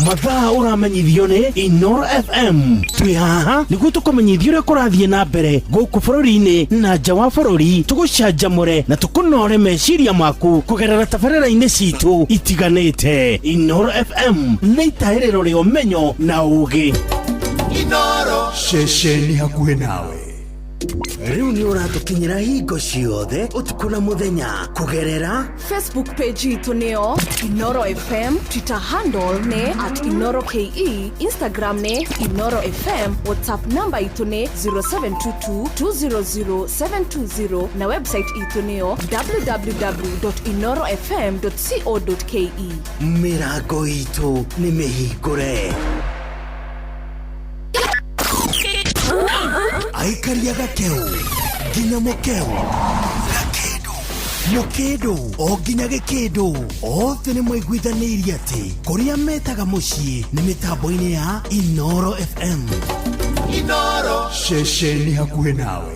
Mathaa uramenyithio ni Inoro FM. Twi haha niguo tukumenyithio uria kurathie na mbere guku bururi-ini na nja wa bururi, tugucanjamure na tukunore meciria maku kugerera tabarĩra-inĩ citu itiganĩte. Inoro FM nĩ itaĩrĩro rĩa ũmenyo na ũũgĩ. Inoro ceceni hakuhĩ nawe. Riu ni uratukinyira hingo ciothe utuku na muthenya kugerera Facebook page itu neo Inoro FM, Twitter handle ne @InoroKE, Instagram ne Inoro FM, WhatsApp number itu ne 0722200720 na website itu neo www.inorofm.co.ke. mirango itu ni mihingure. Aikaria gakeu nginya mukeu mukedo o nginya gĩkĩndũ othe nĩ mwaiguithanĩirie atĩ kũrĩa metaga mũciĩ nĩ mĩtambo-inĩ ya Inoro FM. Inoro ceceni hakuhĩ nawe.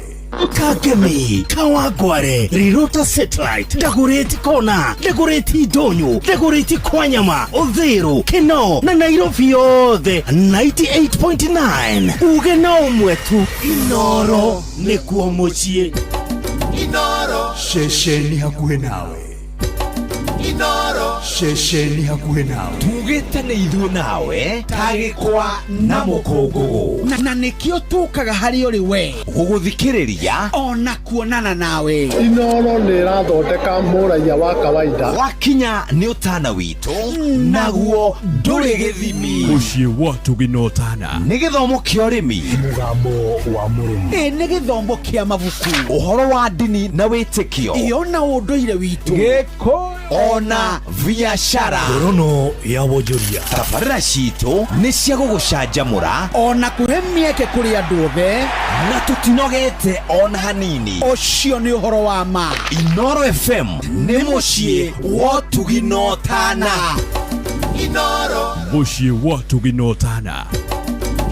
Kagemi, Kawangware, Rirota Satellite, Dagoretti Kona, Dagoretti Donyo, Dagoretti Kwanyama, Odhero, Keno, na Nairobi yothe 98.9. Ugena mwetu Inoro nĩkuo mũciĩ. Inoro ceceni hakuhĩ nawe. Inoro ceceni hakuhĩ nawe. tugĩte nĩ ithuĩ nawe tagĩkwa na mũkũngũgũ na nĩkĩo tũkaga harĩ ũrĩ we gũgũthikĩrĩria ona kuonana nawe. Inoro nĩ ĩrathondeka mũraia wa kawaida. wakinya nĩ ũtana witũ naguo ndũrĩ gĩthimi. Mũciĩ wa Tuginotana nĩ gĩthomo kĩa ũrĩmi, Mũgambo wa mũrĩmi. nĩ gĩthomo kĩa mabuku, ũhoro wa ndini na wĩtĩkio, iyo na ũndũire witũ, gĩkũ ona biacara. Rono ya wonjoria. tabarĩra citũ nĩ cia gũgũcanjamũra ona kũhe mĩeke kũrĩ andũ othe, na tũtinogete ona hanini. ũcio nĩ ũhoro wa ma. Inoro FM nĩ mũciĩ wa Tuginotana. Inoro mũciĩ wa Tuginotana.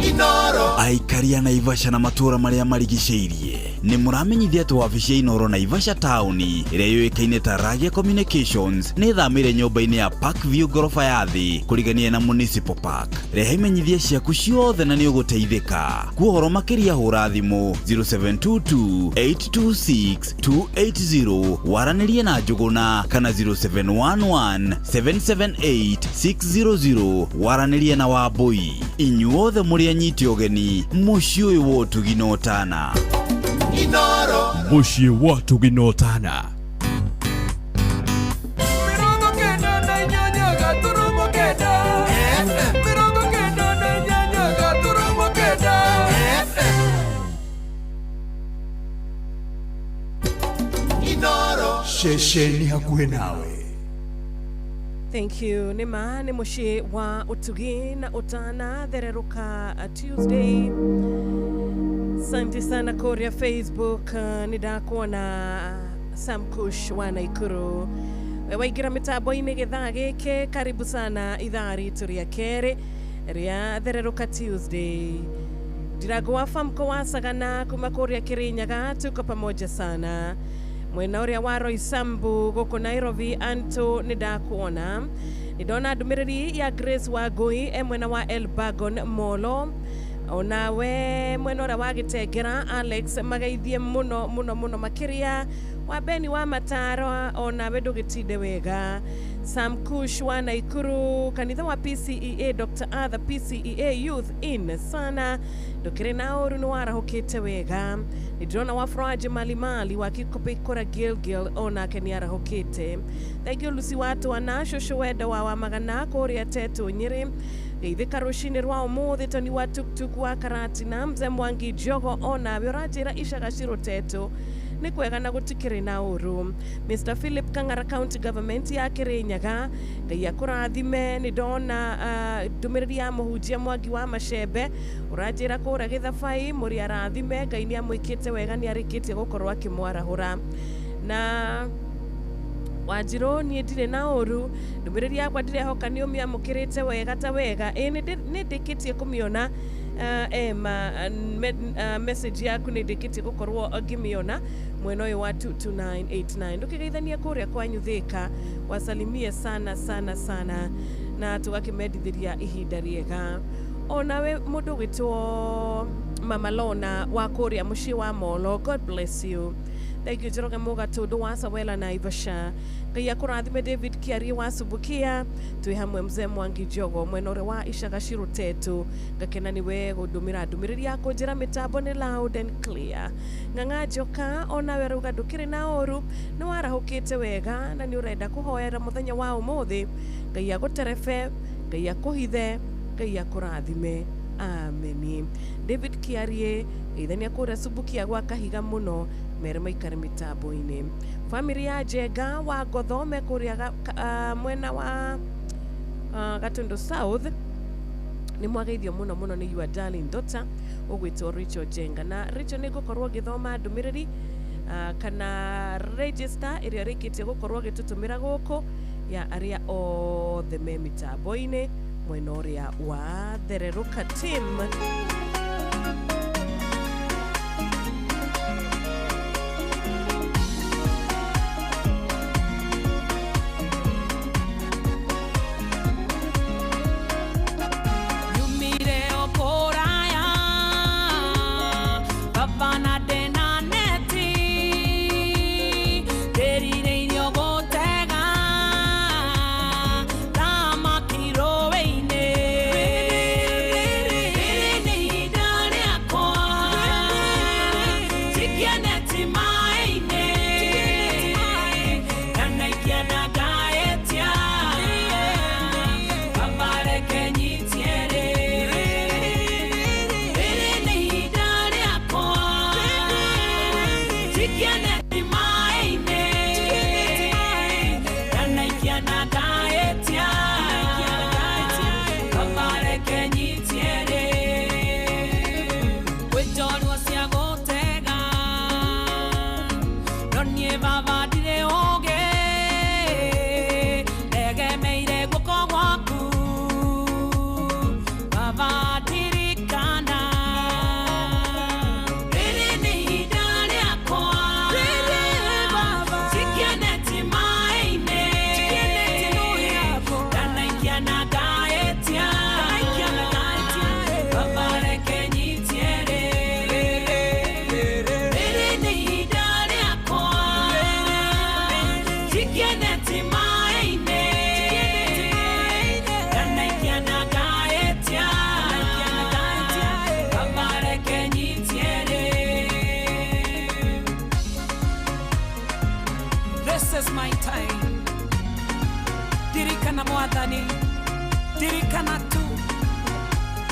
Inoro Aikaria Naivasha na matura maria marigicĩirie nĩ mũramenyithia atĩ wabici ya Inoro Naivasha taũni ĩrĩa yũĩkaine ta Ragia Communications nĩ thamĩire nyũmba-inĩ ya Parkview ngorofa ya thĩ kũrigania na Municipal Park. Reha imenyithia ciaku ciothe na nĩ ũgũteithĩka. Kuohoro makĩria hũra thimũ 0722826280 waranĩrie na Njũgũna kana 0711778600 waranĩrie na Wambui. Inyuothe mũrĩ anyiti ũgeni mũciĩ ũyũ wa Tuginotana. Inoro Mũciĩ wa Tuginotana. Inoro ceceni hakuhĩ nawe. Thank you. Nima ni mushi wa utugi na utana thereruka Tuesday. Asante sana Korea Facebook. Nidakuona Sam Kush wa Naikuru. Waigira mitambo-inĩ gĩthaa gĩkĩ. Karibu sana ithaa ritu rĩa kerĩ rĩa thereruka Tuesday. Ndirago famko wa Sagana kuma Korea Kirinyaga, tuko pamoja sana. Mwena uria wa Roysambu goko Nairobi Anto nidakuona. Nidona ndumiriri ya Grace Wagui mwena wa Elbagon Molo. Onawe mwena uria wa Gitegera Alex magaithie muno makiria. Wabeni wa Mataro onawe ndũgĩtinde wega. Sam Kush wa Naikuru, kanitha wa PCEA Dr. Arthur PCEA Youth in sana ndũkĩrĩ na ũru nĩ warahũkĩte wega. Nĩndĩrona wa Froaje Malimali wa Kikopikora Gilgil onake nĩ arahũkĩte. Thengio Lucy watu wana Shosho Wenda wa Magana kũrĩa Tetu Nyĩrĩ. Geithĩka rũcinĩ rwa ũmũthĩ Toni wa Tuktuk wa Karatina Mzee Mwangi Jogo onawe ũranjĩra Icagaci Rũtetu nĩ kwega na gũtikĩrĩ na ũru. Mr. Philip Kang'ara County Government ya Kĩrĩnyaga, Ngai akũrathime. Nĩ ndona ndũmĩrĩri ya mũhunjia Mwangi wa Macembe ũranjĩra kũrĩa Gĩthabai mũrĩ arathime, Ngai nĩ amwĩkĩte wega, nĩ arĩkĩtie gũkorwo akĩmwarahũra. Na Wanjirũ niĩ ndirĩ na ũru, ndũmĩrĩri yakwa ndĩrehoka nĩ ũmĩamũkĩrĩte wega ta wega. Nĩ ndĩkĩtie kũmĩona message yaku nĩ ndĩkĩtie gũkorwo ngĩmĩona mwena ũyũ wa 22989. Ndũkĩgeithania kũrĩa kwanyu Thĩka, wasalimie sana sana sana na tũgakĩmendithĩria ihinda rĩega. Onawe mũndũ gwĩtwo Mama Lona wa kũrĩa mũciĩ wa Molo, God bless you. Thank you Njoroge Mũgatũndũ wa Sawela na Ivasha. Ngai akũrathime David Kiari wa Subukia, twĩ hamwe Mzee Mwangi Njogo mwena ũrĩa wa Icaga Cirutetu. Ngakena nĩwe gũndũmĩra ndũmĩrĩri yakũ njĩra mĩtambo nĩ loud and clear. Ng'ang'a Njoka onawe rauga ndũkĩrĩ na ũru, nĩ warahũkĩte wega na nĩ ũrenda kũhoera mũthenya wa ũmũthĩ. Ngai agũterebe, Ngai akũhithe, Ngai akũrathime. Ameni. David Kiarie ithania kũrĩa Subukia gwa Kahiga mũno, mere maikare mitambo-inĩ. Family ya Jega wa Gothome kũrĩa mwena wa Gatundu South nĩ mwageithio mũno mũno nĩ your darling daughter ũgwĩtwo Richard Jenga. Na Richard nĩ gũkorwo gĩthoma ndũmĩrĩri kana register ĩrĩa rĩkĩtie gũkorwo gĩtũtũmĩra gũkũ ya arĩa othe me mitambo-inĩ mwena ũrĩa wa Thererũka team.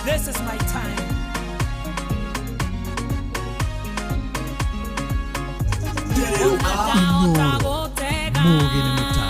This is my time. Mugine Mutare.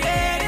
Yeah.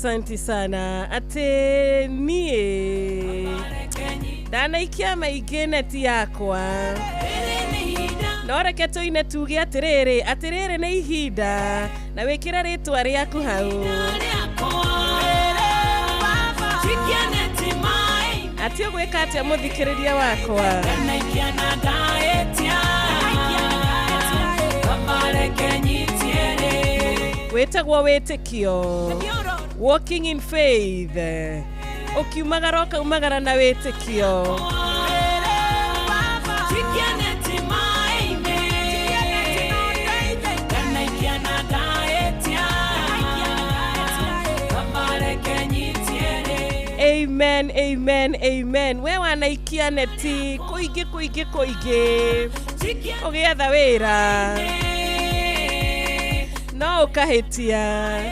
Asante sana. Ate nie ndanaikia maingĩ neti yakwa no reke tũine tuge atĩrĩrĩ nĩ ihinda na wĩkĩre rĩtwa rĩaku hau ati ũgwĩka atĩa mũthikĩrĩria wakwa wĩtagwo wĩtĩkio walking in faith ukiumagara na wĩtĩkio Amen, amen, amen. We wanaikia neti kuingi ugietha wĩra no ukahitia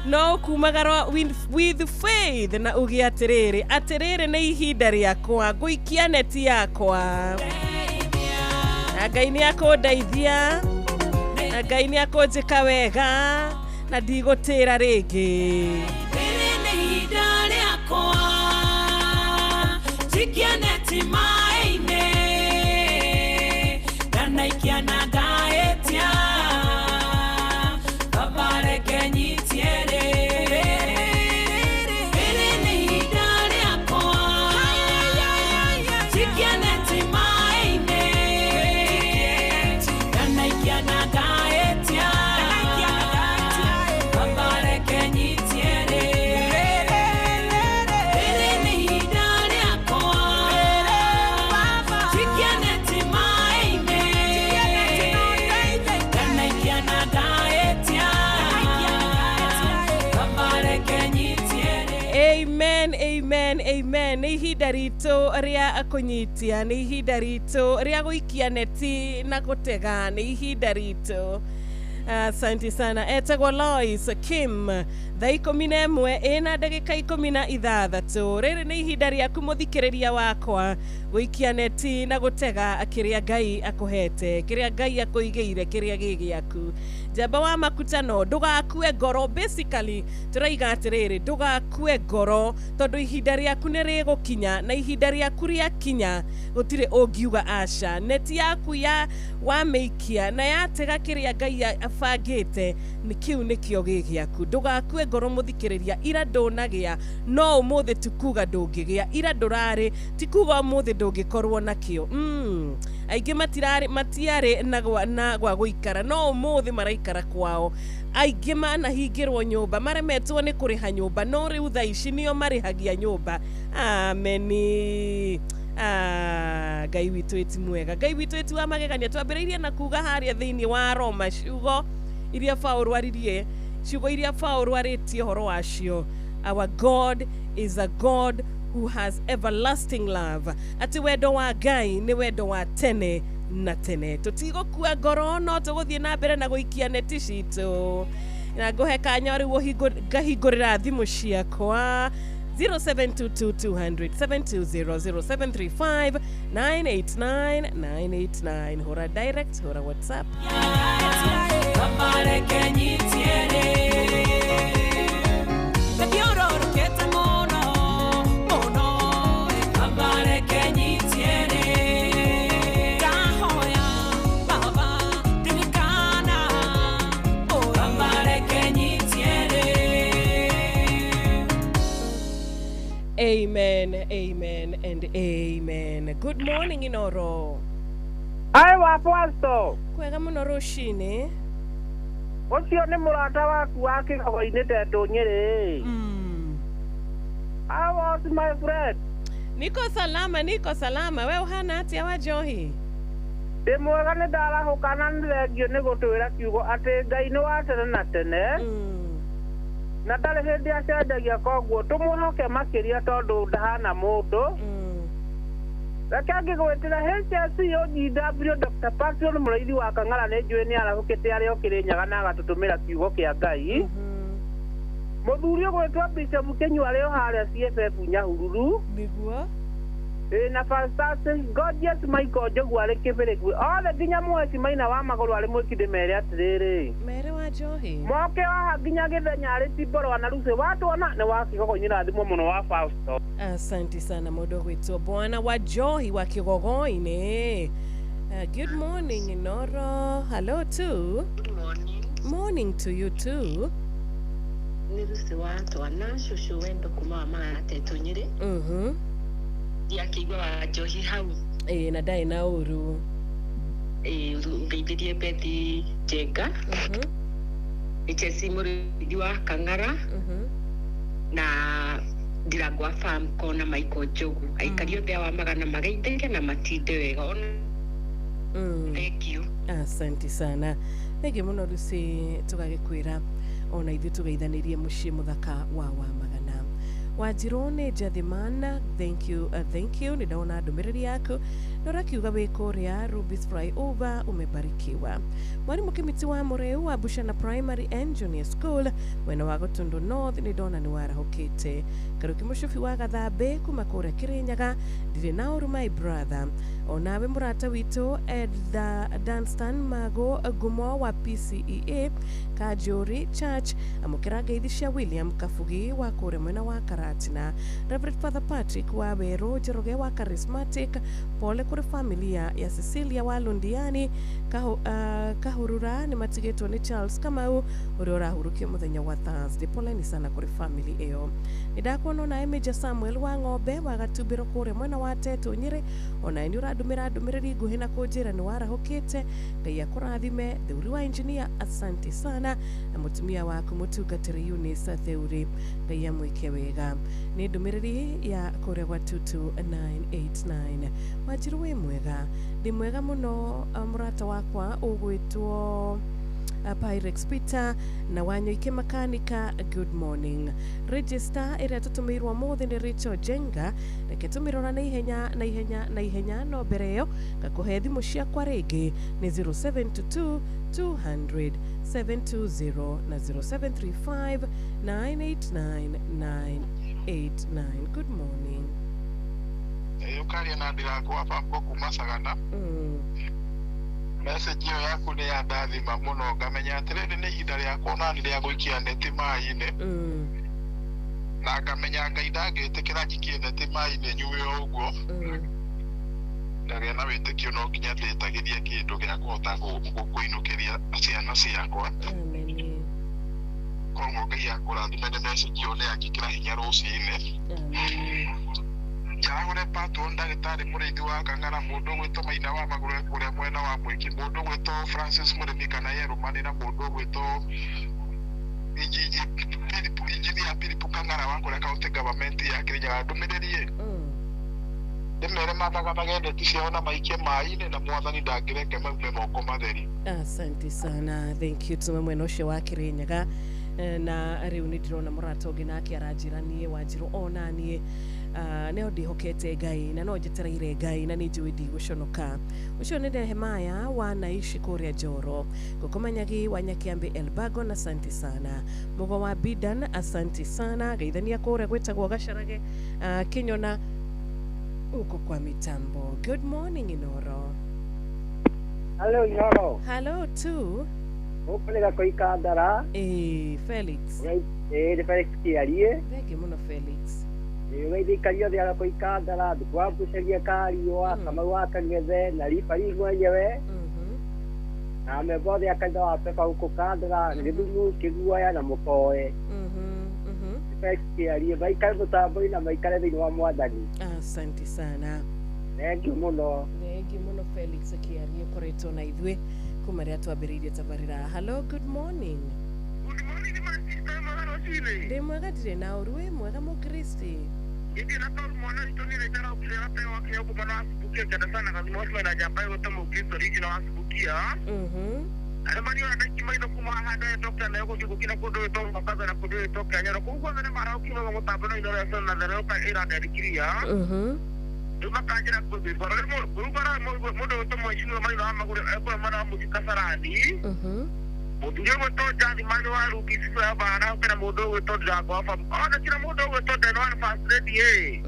no kumagara with faith na ugi atĩrĩrĩ nĩ ihinda rĩakwa ngũikia neti yakwa na Ngai nĩ akũndeithia na Ngai nĩ akũnjĩka wega na ndigũtĩra rĩngĩ Amen. Nĩ ihinda ritũ rĩa kũnyitia, nĩ ihinda ritũ rĩa gũikia neti na gũtega, nĩ ihinda ritũ. Asante sana. Etagwo Lois Kim, thaa 11 ĩna ndagĩka 16. Rĩrĩ nĩ ihinda rĩaku mũthikĩrĩria wakwa gũikia neti na gũtega kĩrĩa Ngai akũhete, kĩrĩa Ngai akũigĩire, kĩrĩa gĩgĩaku. Jamba wa makutano ndũgakue ngoro. Basically tũraiga atĩrĩrĩ ndũgakue ngoro tondũ ihinda rĩaku nĩ rĩgũkinya na ihinda rĩaku rĩakinya gũtirĩ ũngiuga aca. Neti yaku ya wamĩikia na yatega kĩrĩa Ngai abangĩte kĩu nĩkĩo gĩgĩaku. Ndũgakue ngoro mũthikĩrĩria. Ira ndũnagĩa no ũmũthĩ tikuga ndũngĩgĩa. Ira ndũrarĩ tikuga ũmũthĩ ndũngĩkorwo nakĩo. Aingĩ matiarĩ na gwa gũikara no ũmũthĩ maraikara kwao. Aingĩ manahingĩrwo nyũmba maremetwo nĩ kũrĩha nyũmba no rĩu thaa ici nĩo marĩhagia nyũmba. Ameni. Ngai witũ eti mwega. Ngai witũ eti wa magegania. Twambĩrĩirie na kuga harĩa thĩinĩ wa Roma ciugo iria Paul waririe, ciugo iria Paul warĩtie horo wacio. Our God is a God who has everlasting love. Ati wendo wa Ngai nĩ wendo wa tene na tene. Tũtigũkua ngoro no tũgũthiĩ na mbere na gũikia neti citũ. Na ngũhe kanya rĩu ngahingũrĩra thimũ ciakwa 0722 720 989 989. Hora direct, hora WhatsApp. Amen, amen, and amen. Good morning, Inoro. Ai wapoasto. Kwega muno rushini. Ucio ni murata waku wa kigogo-ini tetu Nyeri. How was my friend? Niko salama. We uhana atia wa Johi? Ndi mwega ni ndarahukana ndirengio ni gutwira kiugo ati Ngai ni wa tene na tene. Na ndari hindi acenjagia koguo tumuhoke makiria tondu ndahana mundu. Reke ngĩgwĩtĩra HSC OGW Dr. Patron mũraithi wa Kang'ara nĩ njũĩ nĩ arahũkĩte arĩa Kĩrĩnyaga na agatũtũmĩra kiugo kĩa Ngai. Mũthuri ũgwĩtwo Bishop Kĩnyua arĩ o harĩa CFF Nyahururu. Nĩguo. Na Fantastic Gorgeous Michael Njogu arĩ Kĩbĩrĩgwi. Othe nginya Mweci Maina wa Magũrũ arĩ Mwĩkindĩ mere atĩrĩrĩ. Mere wa Wajohi. Moke wa nginya githenya ari tiboro ana ruce watona ne wakigogo nyina thimo muno wa Fausto. Asante sana modo wetu bwana Wajohi wa Kigogoine. Good morning Inoro. Hello too. Good morning. Morning to you too. Nirusi watu wana shushu wendo kuma mama tetonyire. Ya kigwa Wajohi hau. Na dai na uru. Ngeithirie Betty Jenga. Ichesi muri wa Kangara. Na Diragwa farm kona Michael Jogu. Aikario thea wa magana magaitheke na matinde wega. Thank you. Asante sana. Thenge muno Lucy tugagikwira ona ithu tugeithanirie mucii muthaka wa magana. Wajirone Jathimana, thank you. Nidaona ndumiriri yaku. Norakiuga wikuria Ruby's Flyover umebarikiwa. Mwalimu Kimiti wa Mureu wa Bushana Primary and Junior School mwena wa Gotundu North nidona ni warahukite. Karuki mushufi wa Gathambe kuma kuria Kirinyaga ndiri na uru my brother. Onawe murata witu Danstan Mago Gumo wa PCEA Kajuri Church amukira geithisha William Kafugi wa kuria mwena wa Karatina. Reverend Father Patrick wa Wero Jeroge wa Charismatic. Pole kuri familia ya Cecilia wa Lundiani Kahurura ni matigeto ni Charles Kamau uri urahurukia muthenya wa Thursday. Pole ni sana kuri family eyo. Nidakuona na Emeja Samuel wa Ng'ombe wa Gatubiro kure mwena wa Teto Nyiri ona ni uradumira ndumiriri nguhi na kunjira ni warahukite. Ngai akurathime. Theuri wa engineer asante sana na mutumia waku mutungatiri Eunice Theuri ngai amwike wega. Ni ndumiriri ya kure gwa 22989 Wajiru we mwega. Ndi mwega muno murata wakwa ugwitwo Pyrex Peter na Wanyoike Makanika. Good morning. Register ira tutumirwa mothe ni Rachel Jenga reke tumirora na ihenya no bereo gakuhe thimu ciakwa ringi ni 0722 200 720 na 0735 989 989. Good morning. Ukaria na Ndiragwa Fambo kuma Sagana. Message iyo yaku ni ya ndathima muno ngamenya atiriri ni ihinda riakwa nani ria guikia neti mai-ini. Na ngamenya Ngai ndangĩtĩkĩra njikie neti mai-ini nyume ũguo. Ndagĩa na wĩtĩkio no nginya ndĩtagĩrie kĩndũ gĩa kũhota gũkũinũkĩria ciana ciakwa. Koguo Ngai akũrathime nĩ message iyo nĩ angĩkĩra hinya rũcinĩ. Jaragore pato ndagĩtarĩ mũrĩithi wa Kang'ara mũndũ gwĩtwo Maina wa Magũrũ kũrĩa mwena wa Mwiki mũndũ gwĩtwo Francis Mũrĩmi kana Yerumani na mũndũ gwĩtwo Engineer Philip Kang'ara wa kũrĩa county government ya Kirinyaga ndũmĩrĩrie ndĩmere mathaga magendeti ciao na maikie mai-inĩ na mwathani ndangĩreke maume moko matheri. Asante sana. Thank you tume mwena ũcio wa Kirinyaga na rĩu nĩ ndĩrona mũrata ũngĩ nake aranjĩra niĩ Wanjiru ona niĩ neo ndihokete Ngai na no njetereire Ngai na nĩ njũĩ ndigũconoka. Ũcio nĩ Nehemaya wa Naishi kũrĩa Njoro. Gũkomanyagi wa Nyakiambi Elbagon asante sana. Mugo wa Bidan asante sana. Geithania kũrĩa gwĩtagwo Gacarage Kinyona uko kwa mitambo. Good morning Inoro. Hello Inoro. Hello too. Ukolega koika ndara. Felix. Ni Felix kiarie. Thenge muno Felix. Weithikario thia koika ndara ndikwagucagia kariwa kama waka ngethe na ribari mwenyewe. Na mebodhi akaenda wapepa huko kandara ngidumu kiguaya na mukoe. Felix kiarie baikare mutambo na maikare thini wa mwathani. Asante sana. Thank you muno Felix kiarie koretwo na ithuĩ kuma rĩa twambĩrĩirie tabarĩra. Hello, good morning. Good morning my sister Marocine. Ndĩ mwega ndirĩ na ũru wĩ mwega mũkristi. Ndio na tol mwana itonile jara ukira pe wa kiyo kumana asibukia kada sana kazi mwaswa na jambai wote mukristo regional asibukia. Alemani wana kima ito kuma hada ya toka na yoko jukukina kodo ito makaza na kodo ito kanyaro kuwa na mara ukima wa mutabano ino ya sana na roka era dedikiria. Duma kajira kodo bara mo bara mo to mo shinu mali na magure ko mana muzika sarani. Mudio weto jadi mali wa rubi sifra bara kana modo weto Ndiragwa fa ona kila modo weto de no fast ready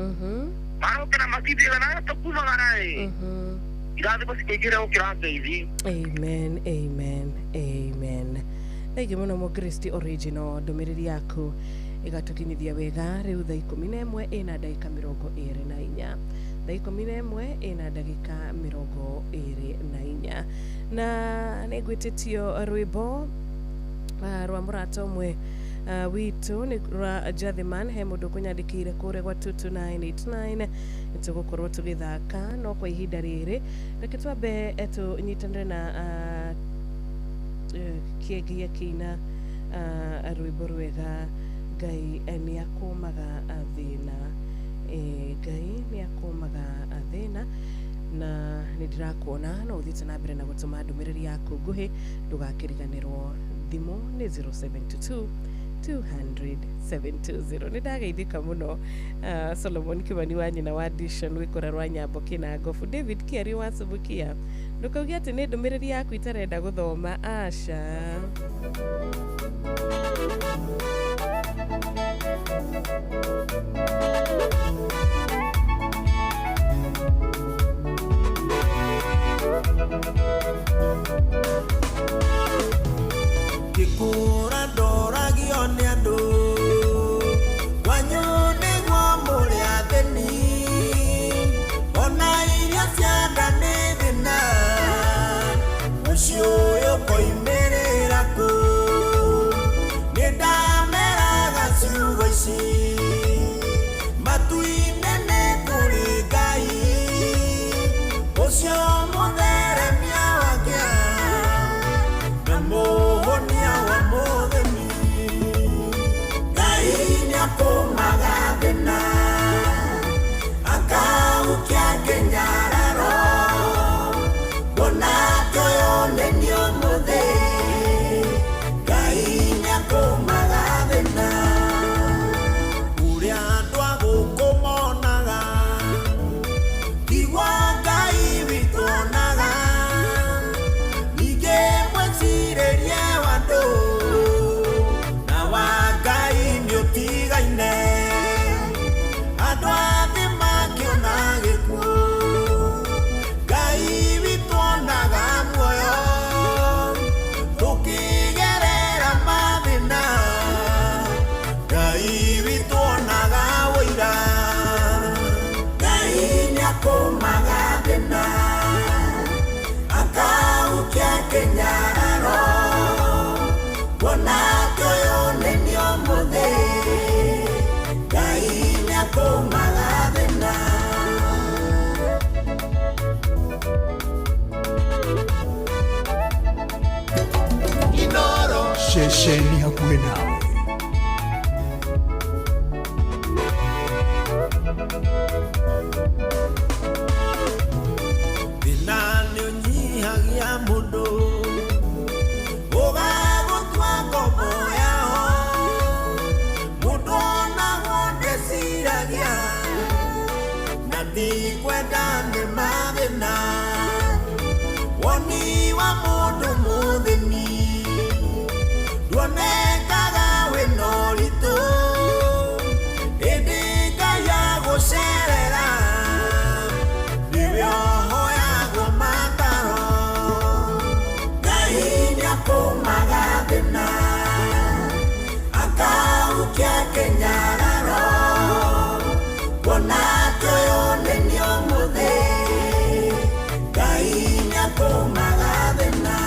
maro kana masidi na to kuma garai iradi basi kejira ukira hivi. Amen. Thengi muno mo Kristi Original ndumiriri yaku igatukinyithia wega riu thaa 11 ina dakika 24 thaa 11 ina dakika 24 na nigwititio rwimbo rwa murata umwe witu ni rwa Jathiman he mundu kunyandikire kure gwa 22989 tugukorwo tugithaka no kwa ihinda riri reke twambe tunyitanire na kiengia kina rwimbo rwega Ngai ni akumaga thina Ngai ni akumaga thina na nindirakuona no uthite na mbere na gutuma ndumiriri yaku nguhi ndugakiriganirwo thimu ni 0722 200-720 nidageithika muno Solomon Kimani wa nyina wa Dishon wikora rwa Nyambo Kinangofu David Kiari wa Subukia ndukaugia ati ni ndumiriri yaku itarenda guthoma aca Kikura ndoragio nĩ andũ kwanyu nĩguo mũrĩ athĩni ona iria cia nda nĩ thĩna ũcio ũyũ koimĩrĩra kũ nĩ ndameraga ciugo ici matu-inĩ nĩ kũrĩ Ngai ũcio mũtheremia wake na mũhonia wa mũthemi Ngai nĩakũmaga thĩna akaukia kĩnyararo kuona toyo nĩ ũmũthĩ Ngai nĩakũmaga thĩna ũrĩa andũ a gũkũ monaga tiguo Ngai witũ onaga ningĩ mwĩcirĩrie wa andũ na wa Ngai nĩũtigaine andũ a thĩ makĩona gĩkuũ Ngai witũ onaga muoyo tũkĩgerera mathĩna Ngai witũ onaga ũira Ngai nĩakũmaga thĩna akaukia kĩnyararo kuona toyo nĩ ũmũthĩ Ngai nĩakũmaga thĩna Inoro Shesheni hakuwe nawe thĩna nĩũnyihagia mũndũ ũgagũtua ngombo yao mũndũ onagwo ndeciragia na ndikwenda nĩ mathĩna woni wa mũndũ mũthĩni nduonekaga wĩna ũritũ ĩndĩ Ngai agũcerera niwe ohoyagwo mataro Ngai nĩakũmaga thĩna akaukia kĩnyararo kuona toyo nĩ ũmũthĩ Ngai nĩakũmaga thĩna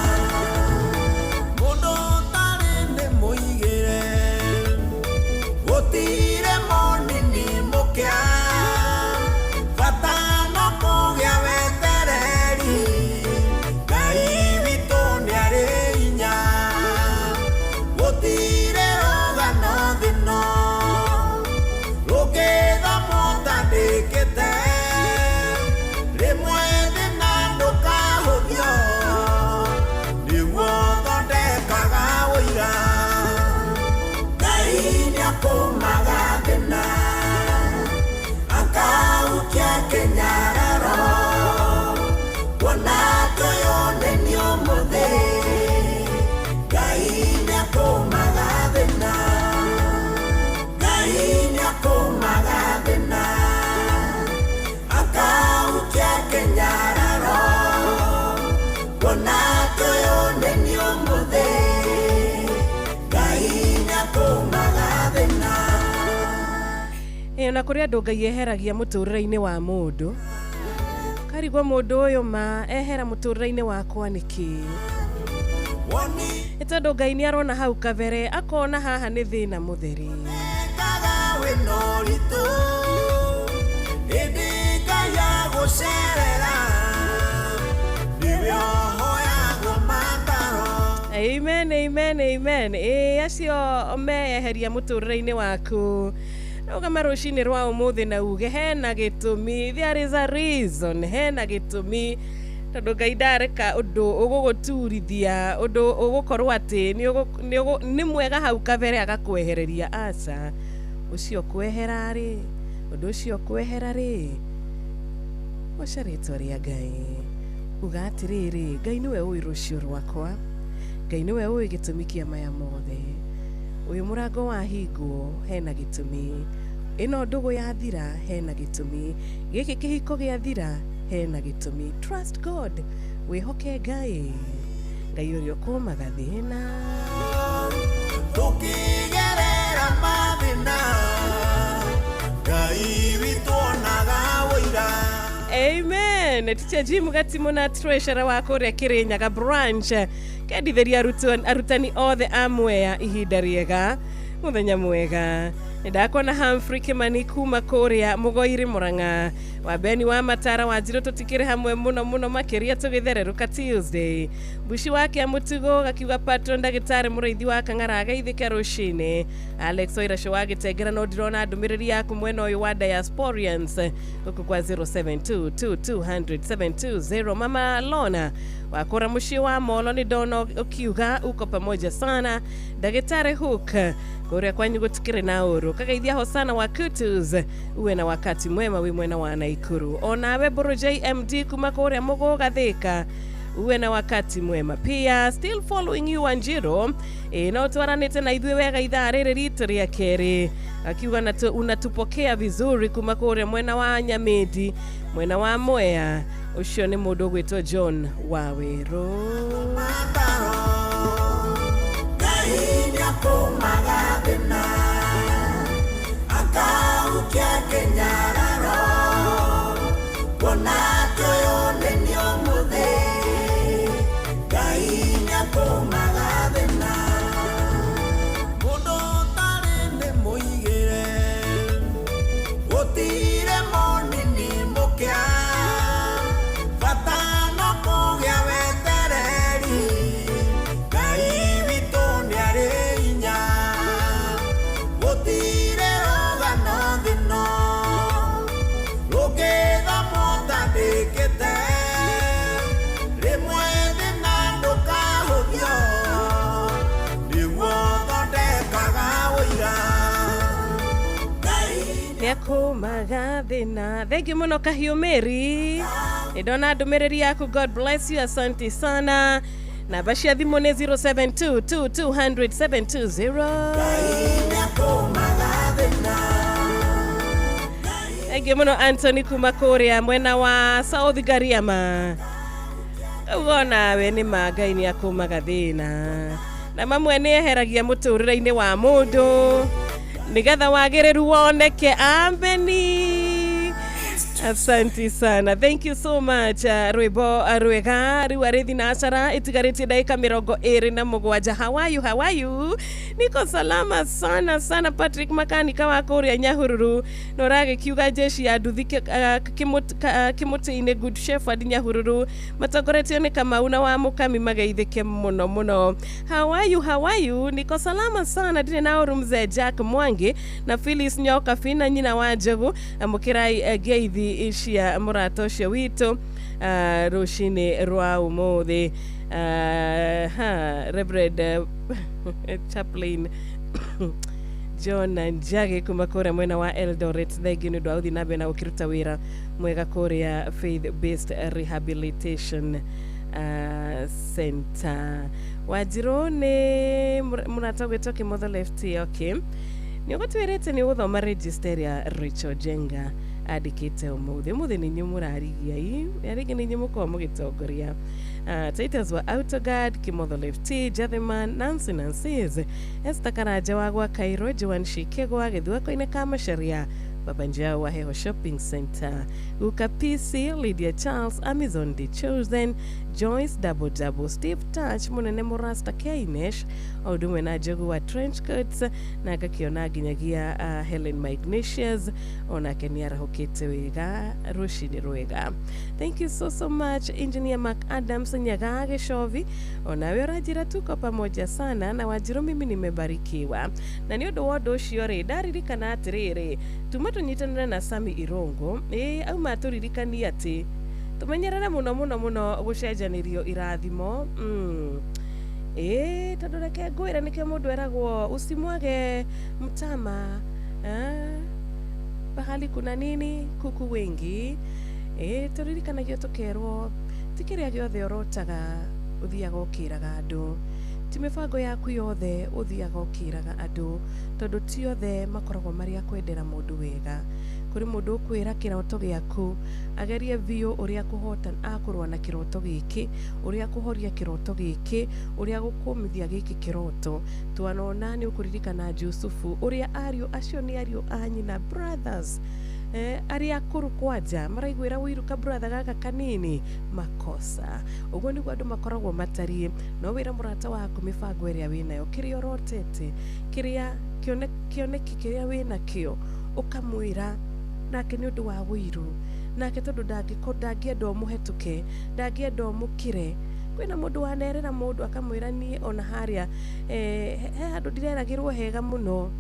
ona kuria ndunga yeheragia muturire-ini wa mundu karigwa mundu uyu ma ehera muturire-ini wakwa niki itondo Ngai ni arona hau kabere akona haha ni thina mutheri Amen, amen, amen. Acio meheria muturire-ini waku Ugama rushini rwa umuthi na uge hena gitumi. There is a reason. Hena gitumi. Tondu Ngai ndareka undu uguguturithia undu ugukorwo ati ni mwega hau kabere agakwehereria aca ucio kwehera ri undu ucio kwehera ri ucaritwo ria Ngai uga atiriri Ngai niwe ui rucio rwakwa Ngai niwe ui gitumi kia maya mothe uyu murango wa hingo hena gitumi ino ndugu ya thira hena gitumi giki kihiko gia thira hena gitumi. Trust God. Wihoke Ngai. Ngai urio kumaga thina. Tukigerera mathina. Ngai witu onaga wira. Amen. Teacher Jim Gatimuna treasurer wa kuria Kirinyaga branch. Kenditheria arutani othe amwea ihinda riega. Muthenya mwega. Ndakona Humphrey Kimani kuma kuria Mugoiri Muranga wa Beni wa Matara wa Njiro tutikire hamwe muno makiria tugithererũka Tuesday bushi wake amutugo gakiuga patron ndagitari muriithi wa Kang'araga ithike rushini Alex Oirasho wa Gitengera no ndirona ndumiriri yaku mwena uyu wa Diasporians guku kwa 0722000720 Mama Lona wakora mushi wa Molo ni dono ukiuga uko pamoja sana ndagitari Hook kuria kwanyu gutikire na uru kagaithia hosana wa Kutus uwe na wakati mwema wi mwena wa Naikuru onawe Buru JMD kuma kuria Mugoga Thika uwe na wakati mwema pia still following you Wanjiro no twaranite na ithuĩ wega ithaa rĩrĩ ritũ rĩa kerĩ akiuga unatupokea vizuri kuma kuria mwena wa Nyamidi mwena wa Mwea ucio ni mundu gwitwo John Waweru Magabina akaukia kenyararo konato yone nyomuthe Ngai magabina mundu tari ni muigire gutire monini mukia fatano kugia wetereri Ngai witu ni ari kumaga thina. Thank you muno Kahiu Mary. Ndona ndumiriri yaku. God bless you. Asante sana. Na bashia thimu ni 0722200720. Thank you muno Anthony Kumakoria mwena wa South Gariama. Ugona we ni Ngai ni akumaga thina. Na mamwe ni eheragia muturire-ini wa mundu nigetha wagiriru woneke. Ambeni. Asante sana. Thank you so much. Rwimbo rwega riu arithi na acara itigarite dakika 27. How are you? Niko salama sana. Patrick Makanika wa kuria Nyahururu no rage kiuga jeshi ya nduthi kimuti-ini Good Shepherd Nyahururu matagoretio ni Kamauna wa Mukami magaithike muno. How are you? Niko salama sana. Ndine na urumze Jack Mwangi na Phyllis Nyoka Fina nyina wa Njogu amukirai geithi ishia muratoshe wito rushini rwa umuthi Reverend Chaplain John Njagi kumakora mwena wa Eldoret thegi ni dwauthi nabe na ukiruta wira mwega korea Faith Based Rehabilitation Center Wajirone munatogwe Kimotho Left. Okay, nigotwerete ni guthoma register ya Rachel Jenga adikite umuthi ni nyumurarigia yarigi ni nyumuko mugitongoria titles wa Autoguard Kimotho Left, Jatherman Nancy Esther Karaja wagwa Kairo Joan Shikego agithua koine kama sheria Baba Njau wa Heho Shopping Center, Uka PC, Lydia Charles, Amazon The Chosen, Joyce Double, Steve Touch, Munene Morasta Kainesh, Odume na Jogu wa Trench Coats, na kakiona ginyagia Helen Magnesius, ona Keniara Hokete wega, Rushini Ruega. Thank you so much, Engineer Mark Adams, Nyagage Shovi, ona werajira tuko pamoja sana, na wajiro mimi nimebarikiwa. Na niodo wado shiore, daririka na atirere, tumatonyitana na Sami Irongo, au maturirika ni ati, tumenyerana muno gucenjanirio irathimo. Tondu reke ngwira nike mundu eragwo usimwage mtama, pahali kuna nini kuku wengi. Turirikanagia tukerwo tikiria giothe orotaga uthiaga ukiraga andu, ti mibango yaku yothe uthiaga ukiraga andu, tondu ti othe makoragwo mari akwendera mundu wega. Kuri mundu ukwira kiroto giaku agerie biu uria kuhota akorwa na kiroto giki, uria kuhoria kiroto giki, uria gukumithia giki kiroto. Twanona ni ukuririkana Jusufu uria ario acio ni ario anyina brothers, aria akuru kwanja maraigwira wiruka brother gaka kanini makosa. Uguo niguo andu makoragwo matari, no wira murata waku mibango iria winayo, kiria orotete, kiria kioneki kiria wina kio ukamwira nake ni undu wa wiru, nake tondu ndangienda umuhetuke, ndangienda umukire. Kwina mundu wanerera mundu akamwira ni ona haria he andu ndireragirwo hega muno,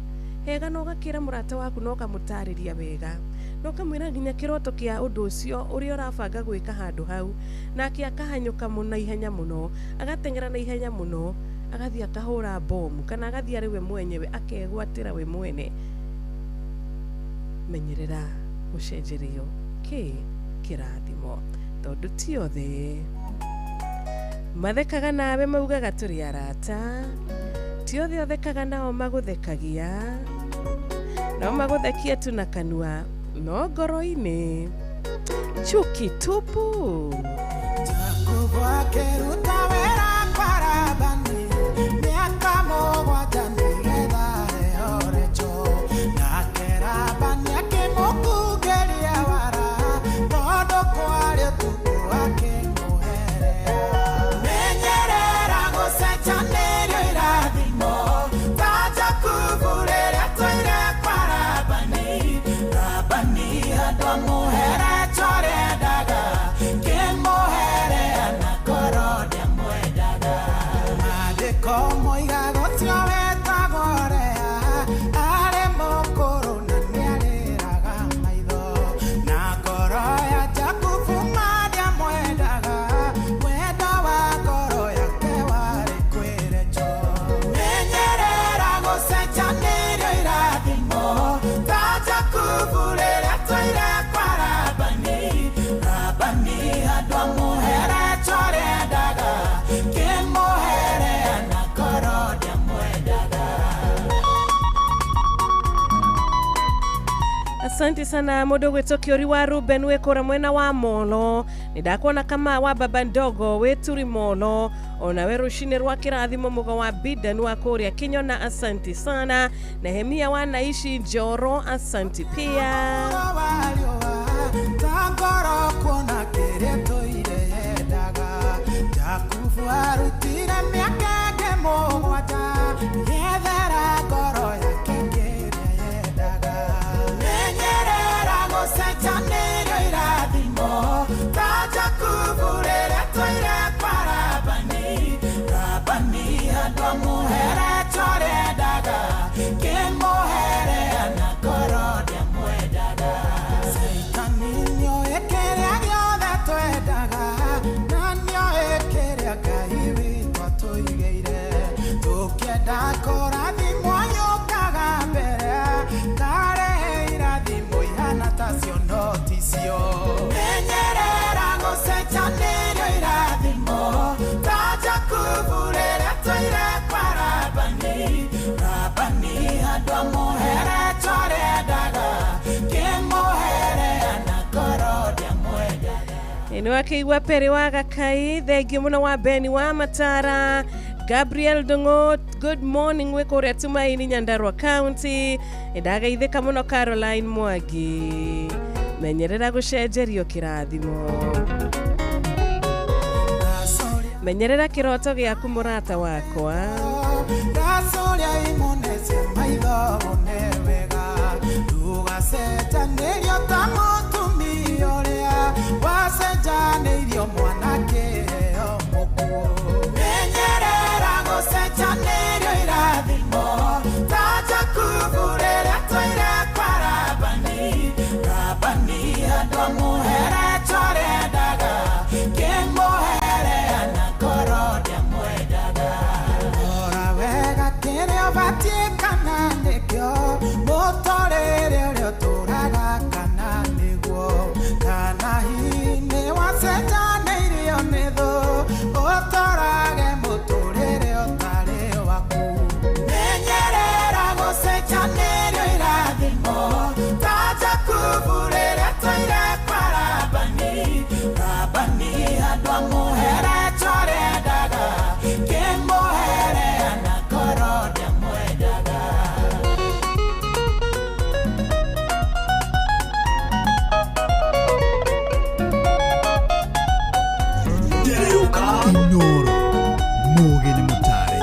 hega no gakira murata waku no kamutariria wega, no kamwira nginya kiroto kia undu ucio uria urabanga gwika handu hau, nake akahanyuka muno ihenya muno, agatengera na ihenya muno, agathia akahura bomu, kana agathia riwe mwenyewe akegwatira we mwene. Menyerera gucenjerio kirathimo, tondu ti othe mathekaga nawe maugaga turi arata, ti othe othekaga nao maguthekagia, no maguthekia tu na kanua, no ngoro-ini chuki tupu. Jakuba keruta wera parabani, miaka mogwanja nigetha ehorecho, na kerabani akimokugeria wara, tondo kwario tuku akimuherea. Menyerera gucenjanirio irathimo, ta Jakubu riria twaire parabani, rabani andu amuherecho rendaga, kimuherea na ngoro ndiamwendaga. Maandiko moigaga ũcio wetagwo Lea arĩ mũkũrũ na nĩarĩraga maitho, na ngoro ya Jakubu ma ndiamwendaga, wendo wa ngoro yake warĩ kwĩ Rachel. Menyerera gũcenjanĩrio irathimo, ta Jakubu rĩrĩa twaire kwa Labani, Labani andũ amuherecho rendaga, kimuherea na ngoro ndiamwendaga. Asante sana mudo gwetu kiori wa Ruben wekora mwena wa Molo, nidakuona kama wa baba ndogo weturi Molo, ona weru shine rwa kirathimo mugo wa Bidan wa Korea Kinyona. Asante sana. Nehemia wanaishi Njoro, asante pia. Tangoro kuona kireto ile yedaga, Jakubu arutire miaka mogwanja, yethera ngoro yake ngiria yedaga. Menyerera gucenjanĩrio irathimo, ta Jakubu rĩrĩa twaire kwa Labani, Labani andũ amuherecho rendaga, kimuherea na ngoro ndiamwendaga. Saitani nĩoĩ kĩrĩa gĩothe twendaga, na nĩoĩ kĩrĩa Ngai witũ atũigĩire. Tũkĩenda kũrathimwo yũkaga mbere, tarehe irathimo ihana tacio no ticio. Menyerera gũcenjanĩrio irathimo, ta Jakubu rĩrĩa twaire kwa Labani, Labani andũ amuherecho rendaga, kimuherea na ngoro ndiamwendaga. Ino wakeigua pere wa Gakai, thengio muno wa Beni wa Matara, Gabriel Dongo, good morning we kore Tumaini Nyandarua County. Ndagaithika muno Caroline Mwangi. Menyerera gucenjerio kirathimo. Menyerera kiroto giaku murata wakwa. Rasoria imonese maitho onewega. Tugacenjanĩrio ta mũtumia ũrĩa wacenjanĩirio mwanake heo mũkuũ. Menyerera gũcenjanĩrio irathimo ta Jakubu rĩrĩa twaire kwa Labani. Labani andũ amũhere twarendaga kĩmũhere anakoro ndĩamwendaga. Rora wega kĩrĩa ũbatiĩ kana nĩkĩo mũtũrĩre ũrĩa ũtũraga kana nĩguo kana hihi nĩ wacenjanĩirio nĩ thũ ũtũrage mũtũrĩre ũtarĩ waku. Menyerera gũcenjanĩrio irathimo ta Jakubu rĩrĩa twaire kwa Labani. Labani andũ amũhere twarendaga kĩmũhere anakoro ndĩamwendaga. Inoro Mugeni Mutare.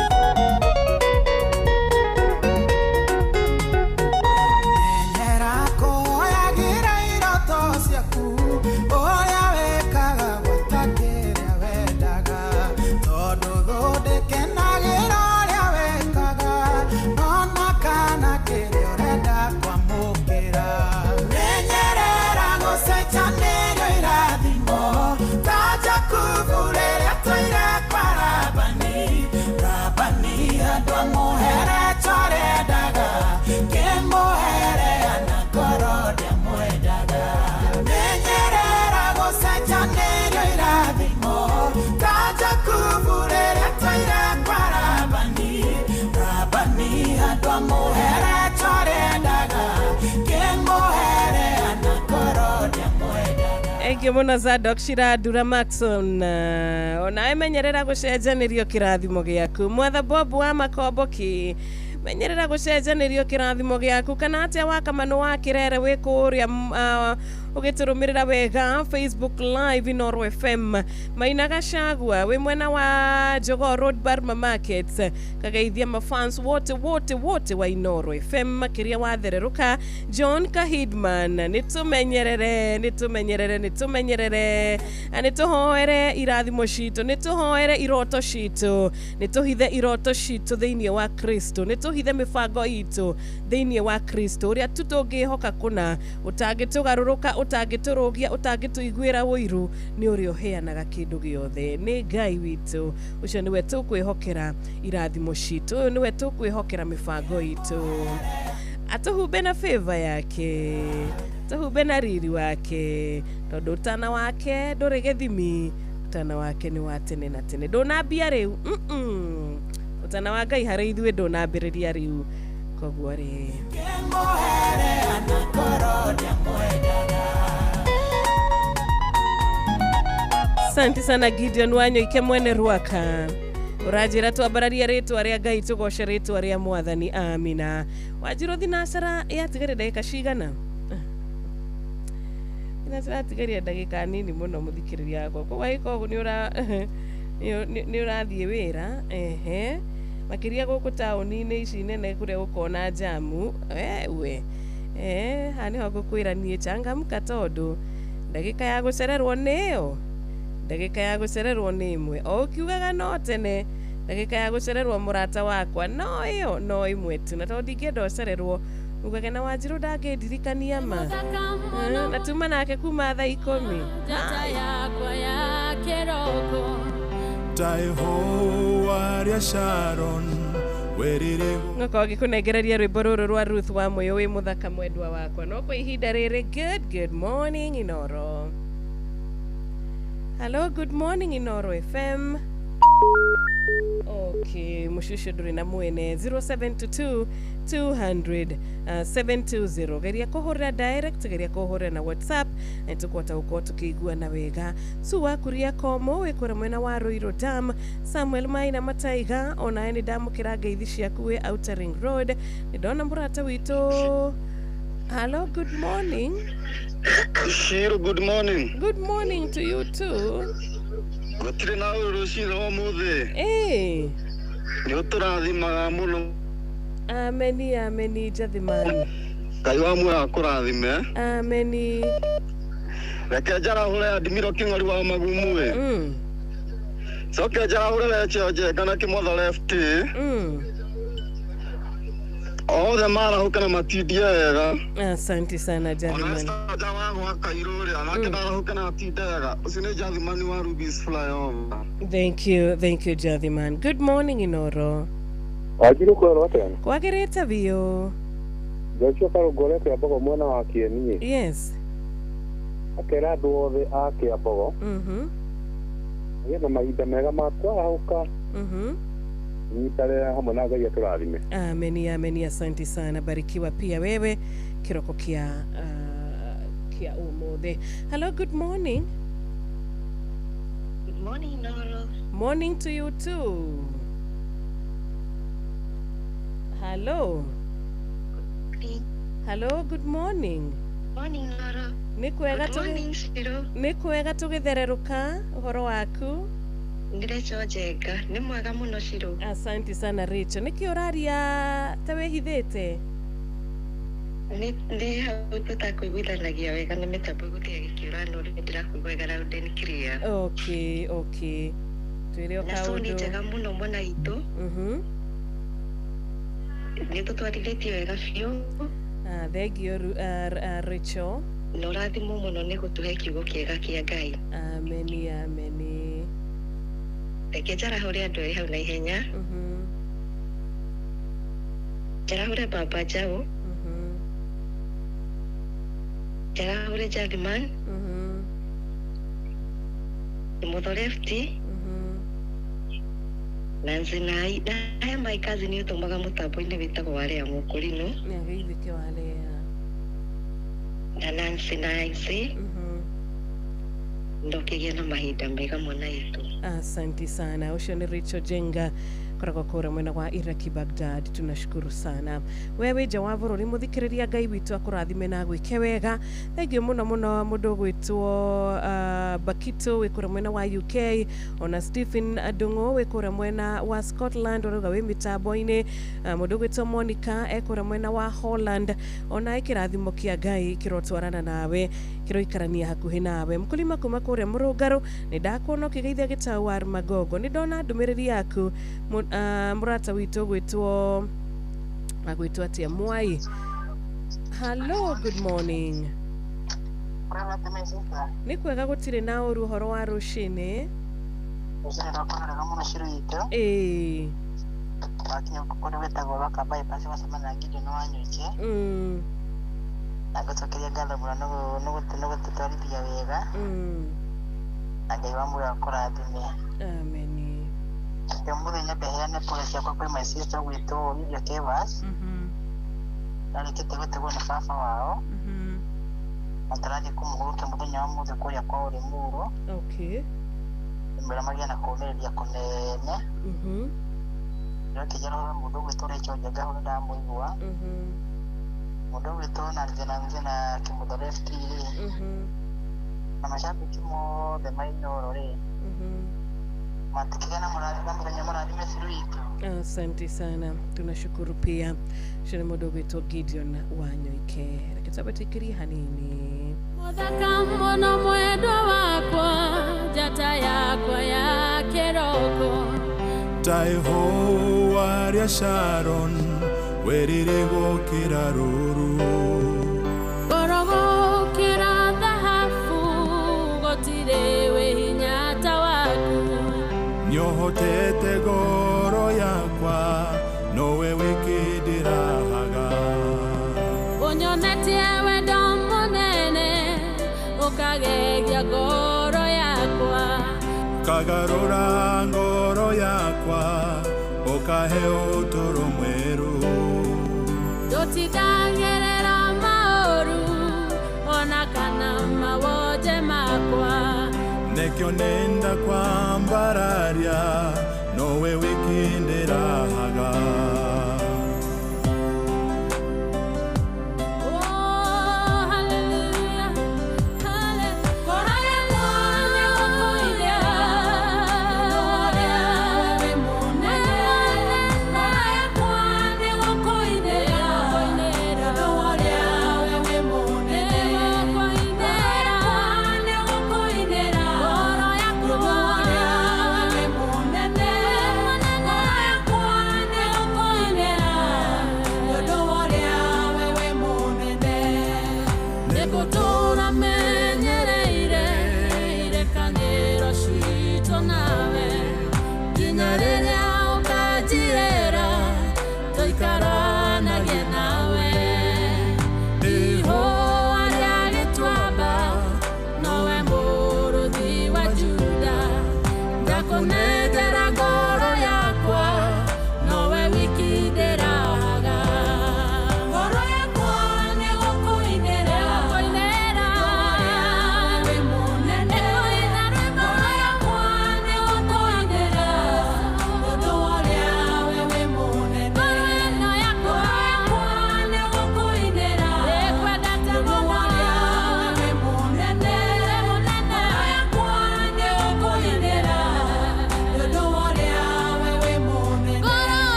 Menyera kũhoyagĩra iroto ciaku ũrĩa wĩkaga gwata kĩrĩa wendaga, tondũ ndũkenagĩra ũrĩa wĩkaga ona kana kĩrĩa ũrenda kwamũkĩra. Menyerera gũcenjanĩrio irathimo ta Jakubu rĩrĩa twaire kwa Labani. Labani andũ amũhere twarendaga kĩmũhere anakoro ndĩamwendaga. Menyerera gũcenjanĩrio irathimo ta Jakubu rĩrĩa twaire kwa Labani. Labani andũ amũhere twarendaga kĩmũhere anakoro ndĩamwendaga. Engĩ mũno Zadok Shiradura Maxon. Ona emenyerera gucenjanĩrio kirathimo gĩaku. Mwatha Bob wa Makomboki. Menyerera gucenjanĩrio kirathimo gĩaku kana atĩa wakamano wa Kirere wĩ kũrĩa ũgĩtũrũmĩrĩra wega Facebook live Inoro FM. Maina Gachagua wĩ mwena wa Jogoo Road Barma Market. Kagaithia mafans wote wa Inoro FM makĩria wa Thereruka. John Kahidman nĩtũmenyerere nĩtũhoere irathimo citũ, nĩtũhoere iroto citũ, nĩtũhithe iroto citũ thĩinĩ wa Kristo, nĩtũhithe mĩbango itũ thĩinĩ wa Kristo ũrĩa tũtũngĩhoka kũna ũtangĩtũgarũrũka, ũtangĩtũrũgia, ũtangĩtũiguĩra ũiru nĩ ũrĩa ũheanaga kĩndũ gĩothe. Nĩ Ngai witũ ũcio nĩwe tũkwĩhokera irathimo citũ, ũyũ nĩwe tũkwĩhokera mĩbango itũ. Atũhumbe na favor yake, tũhumbe na riri wake, tondũ ũtana wake ndũrĩ gĩthimi, ũtana wake nĩ wa tene na tene, ndũnambia rĩu. Ũtana wa Ngai harĩ ithuĩ ndũnambĩrĩria rĩu, koguo rĩ kĩmũhere anakoro ndĩamwendaga. Asante sana Gideon Wanyo ike mwene Ruaka. Urajira twambararia rĩtwa rĩa Ngai tũgoce rĩtwa rĩa Mwathani. Amina. Wanjirũ thinacara yatigarĩ ndagĩka cigana? Thinacara yatigarĩ ndagĩka nini mũno mũthikĩrĩria wakwa. Koguo ũguo nĩ ũrathiĩ wĩra. Makĩria gũkũ taũni-inĩ ici nene kũrĩa gũkona jamu. Ha nĩho ngũkwĩra niĩ changamka, tondũ ndagĩka ya gũcererwo nĩyo. Ndagĩka ya gũcererwo nĩ ĩmwe. O ũkiugaga no tene, ndagĩka ya gũcererwo mũrata wakwa no ĩyo no ĩmwe tu, na tondũ ndingĩenda ũcererwo ugage na Wanjirũ ndangĩndirikania ma. Na tuma nake kuma thaa 10. Jehovah Sharon Ngoko gĩkũnengereria rwĩmbo rũrũ rwa Ruth wa Moyo wĩ mũthaka mwendwa wakwa. No kwa ihinda rĩrĩ, good morning Inoro. Hello, good morning Inoro FM. Okay, mushusho nduri na mwene 0722 200 720 geria kuhurira direct geria kuhurira na WhatsApp tukwata uko tukigua na wega suwa kuria komo wikora mwena wa Ruiru Dam Samuel Maina Mataiga ona ni damu kirage ithici akuwe Outer Ring Road ndona murata wito. Hello, good morning. Shiro, good morning. Good morning to you too. Gutire na urushiro muthe. Eh. Ni uturathima muno. Ameni, ameni jathimani. Ngai wa mwe akurathime. Ameni. Reke njara hure Admiro King'ori wa magumu we. Soke njara hure weche njega na kimotho left. Othe marahuka na matindie wega. Asante sana jathimani. Ona wangu wakairuri anake ndarahuka na matindie wega. Usine jathimani wa Ruby's Flyover. Thank you Jathiman. Good morning Inoro. Ajiru kwa roten. Kwa gereta bio. Joshua Karugore kwa bogo mwana wa Kieni. Yes. Akera duothe ake abogo. Yena mahinda mega matwahuka. Nitare hamwe na Ngai aturathime. Ameni, ameni, asante sana, barikiwa pia wewe kiroko kia umothe. Hello, good morning. Good morning, Noro. Morning to you too. Hello. Hello, good morning. Morning, Noro. Nikwega tugithereruka uhoro waku? Ndirecho njega ni mwega muno Shiro. Asante sana Richo. Niki uraria tawe hithete? Ndi hau tutakuiguithanagia wega ni mitambo gutia gikiura no ndirakuigua wega loud and clear. Okay. Twire okaundu. Na so ni njega muno mwana itu. Ni tutwarithitie wega biu. Thank you Richo. No rathimo muno ni gutuhe kiugo kiega kia Ngai. Ameni, ameni. Reke njara hure andu eri hau na ihenya. Njara hure Baba Njau. Njara hure Jathiman. Mutho Lefty. Nancy Nai. Aya maikazi ni utumaga mutambo-ini witagwo Warea Mukurino. Ni ageithike Warea. Na Nancy Nai. Ndokigia na mahinda mega mwana itu. Asante sana. Ucio ni Richo Jenga koragwo kura mwena wa Iraki Baghdad. Tunashukuru sana. Wewe Jawavu uri muthikiriria Ngai witu akurathime na gwike wega. Thengiũ muno muno mundu gwitwo Bakito wikura mwena wa UK, ona Stephen Adungo wikura mwena wa Scotland, uruga wi mitambo-ini. Mundu gwitwo Monica ekura mwena wa Holland, ona ikirathimo kia Ngai kirotwarana nawe kiroikarania hakuhi nawe. Mkulima kuma kuria Murungaru ni ndakuona ukigeithia Gitau wa Magogo. Ni ndona ndumiriri yaku murata witu gwitwo atia Mwai. Hello, good morning. Ni kwega gutire na uru horo wa rucini? Wakinya kukoda wetagwo baka bypass wasemana ngide no wanyuke. Nagotokeria ngala mura no gutwarithia wega. Ngai wa mura akurathime. Ameni. Muthenya mbeheane pole ciakwa kwĩ my sister gwitũ Lydia Kevas. Narĩkĩte gũtegwo nĩ baba wao. Na tũrathiĩ kũmũhũrũkia mũthenya wa mũthĩ kũrĩa kwa Ũrĩmuru. Mbere magĩa na kũũmĩrĩria kũnene. Ndĩrakĩnjara mũndũ gwitũ Rachel Njenga hau nĩndamũigua. Mũndũ gwitũ na Kimutho Lefty. Na macambĩki mothe mainoro rĩ. Asante sana, tunashukuru pia. Shule mudogo wetu Gideon Wanyoike. Rakitabatikiri hanini. Muthaka mwono mwendo wakwa, jata yakwa ya keroko. Taiho waria Sharon, werire gukira ruru. Gorogo kira dhahabu, gotire we hinya tawaku. Nyohotete goro yakwa, nowe wikidirahaga. Unyonetie wendo munene, ukagegia goro yakwa. Kagarura ngoro ngoro yakwa okahe utoro mweru Tutitangerera maoru ona kana mawoje makwa nekyo nenda kwa mbararia nowe wikindira haga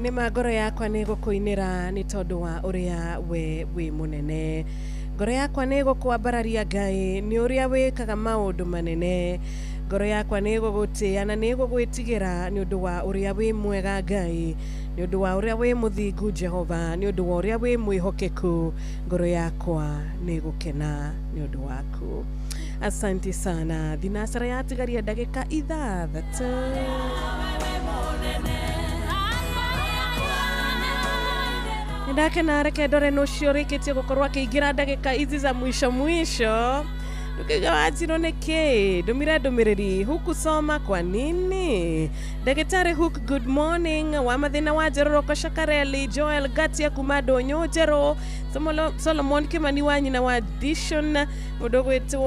Nĩ ngoro yakwa nĩ gũkũinĩra nĩ tondũ wa ũrĩa we wĩ mũnene. Ngoro yakwa nĩ gũkwambararia Ngai nĩ ũrĩa wĩkaga maũndũ manene. Ngoro yakwa nĩ gũgũtĩĩa na nĩ gũgwĩtigĩra nĩ ũndũ wa ũrĩa wĩ mwega Ngai, nĩ ũndũ wa ũrĩa wĩ mũthingu Jehova, nĩ ũndũ wa ũrĩa wĩ mwĩhokeku. Ngoro yakwa nĩ gũkena nĩ ũndũ waku. Asante sana. Thinasara yatigaria ndagĩka 6. Ndakena reke ndore nucio rikitie gukorwa kiingira ndagika izi za mwisho Tukigawajiro niki dumire dumiriri hukusoma kwa nini? Daktari Hook, good morning. Wamathina wa Jeroroko Shakareli, Joel Gatia Kumado Nyojero, Solomon Kimani wa nyina wa Dishon, mudogo wetu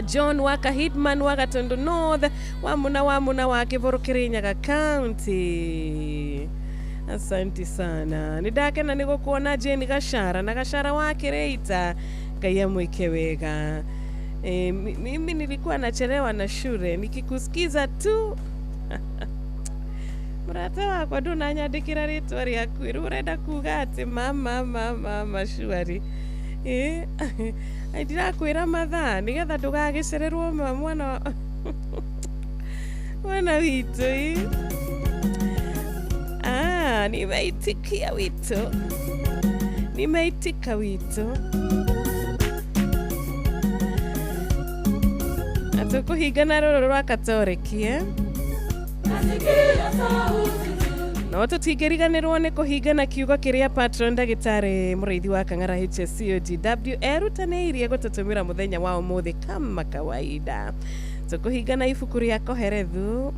John Waka Hitman wa Gatondo North, wamuna wa Kivoro Kirinyaga County. Asante sana. Nidake na niko kuona Jeni Gashara na Gashara wa Kireita. Ngai amwike wega. Mimi nilikuwa nachelewa na shule nikikusikiza tu. Murata wakwa ndunanyandikira ritwa riaku urenda kuga ati mama shwari. Ndirakwira mathaa nigetha ndugagicererwo mwana witũ. Nimeitikia wito. Nimeitika wito. Atukuhingana rũrũ rwa Katoreki no tutingĩriganĩrwo nĩ kũhingana kiugo kĩrĩa patron ndagĩtarĩ mũrĩithi wa Kang'ara HSCOGW erutanĩirie gũtũtũmĩra mũthenya wa ũmũthĩ kama kawaida. Tukũhingana ibuku rĩa Koherethu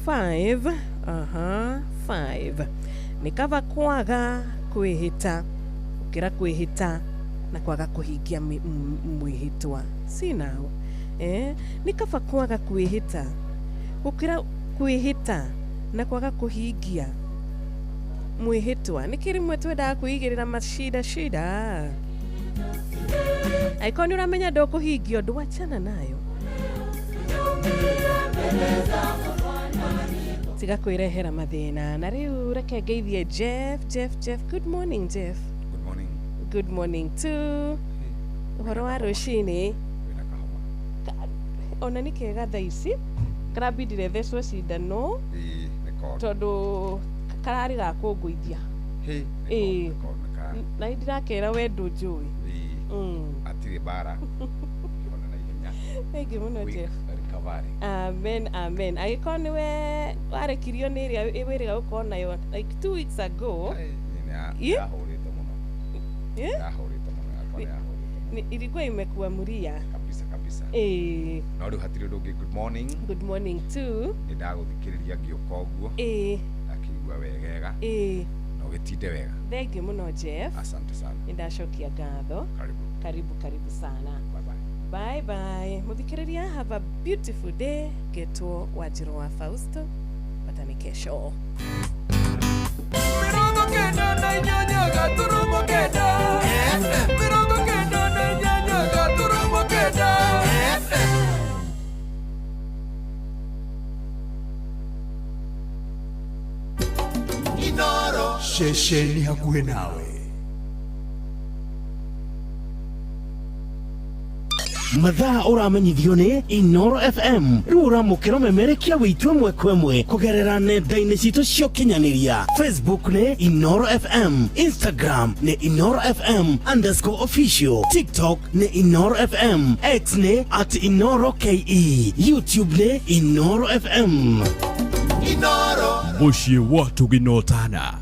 5 nĩ kaba kwaga kwĩhĩta gũkĩra kwĩhĩta na kwaga kũhingia mwĩhĩtwa. Sinao nĩ kaba kwaga kwĩhĩta gũkĩra kwĩhĩta na kwaga kũhingia mwĩhĩtwa. Nĩ kĩrimwe twendaga kwĩigĩrĩra macida aiko nĩ ũramenya ndũkũhingio ndwachana nayo tiga kwĩrehera mathĩna. Na rĩu reke ngeithie Jeff. Good morning Jeff. Good morning too. Ũhoro wa rũcinĩ? Ona nĩ kega thaa ici karabindire thecwo cindano tondũ kararĩ gakũngũithia na ndirakera we ndũnjũĩ atirĩ bara thank you mũno Jeff. Amen. Agĩkorwo nĩwe warekirio nĩ ĩrĩa wĩrĩga gũkorwo nayo like 2 weeks ago. Ilikuwa imekuamuria kabisa. No rĩu hatirĩ ũndũ ũngĩ. Good morning too. Nĩndagũthikĩrĩria ngĩũka ũguo akĩigua wegega no gĩtinde wega. Thank you mũno Jeff. Asante sana. Nĩndacokia ngatho. Karibu sana. Bye. Muthikĩrĩria, have a beautiful day. Getwo Wanjirũ wa Fausto. Patane kesho. Mirongo kenda na inyanya gaturumo kenda. Mirongo kenda na inyanya gaturumo kenda. Inoro shesheni hakuhe nawe. mathaa uramenyithio nĩ Inoro FM rĩu ũramũkĩra ũmemerekia wĩitũ ĩmwe kwa ĩmwe kũgerera nenda-inĩ citũ cia ũkinyanĩria. Facebook nĩ Inoro FM, Instagram nĩ Inoro FM_official, TikTok nĩ Inoro FM, X nĩ @InoroKE, YouTube nĩ Inoro FM. Inoro mũciĩ wa tũginotana.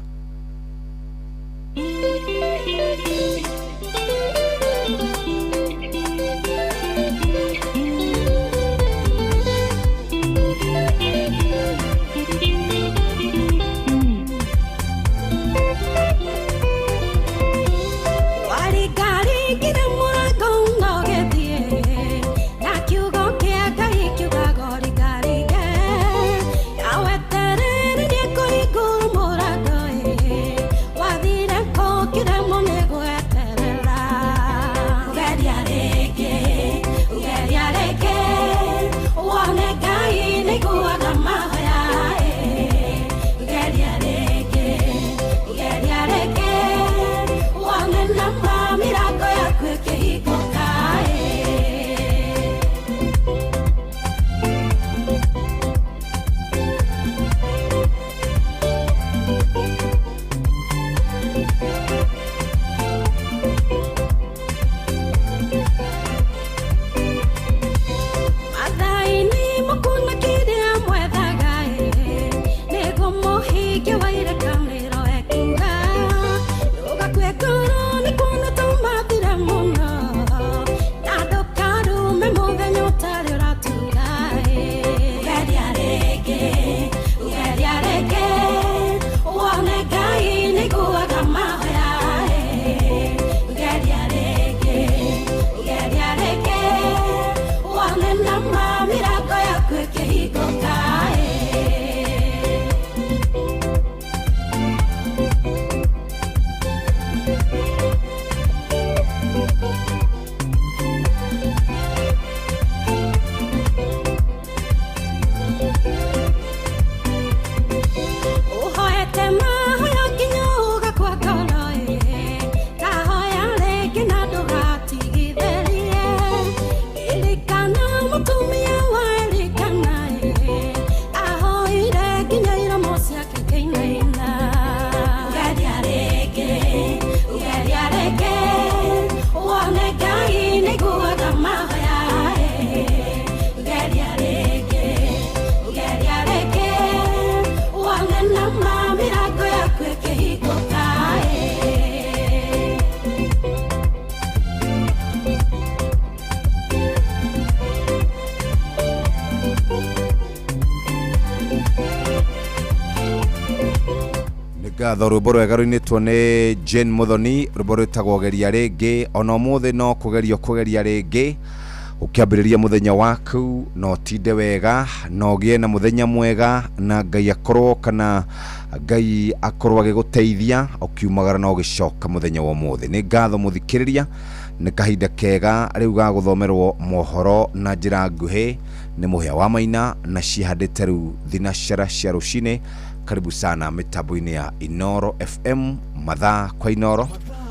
Yeah. ngatho rwimbo rwega ruinitwo ni Jane Muthoni rwimbo rwitagwo geria ringi ona umuthi no kugeria ringi ukiambiriria muthenya waku no tinde wega no gie na muthenya mwega na Ngai akorwo kana Ngai akorwo agiguteithia ukiumagara no gicoka muthenya wa umuthi ni ngatho muthikiriria ni kahinda kega riu ga guthomerwo mohoro na njira nguhi ni muhia wa maina na cihandite riu thinashara cia rucine. Karibu sana mitambo-ini ya Inoro FM mathaa kwa Inoro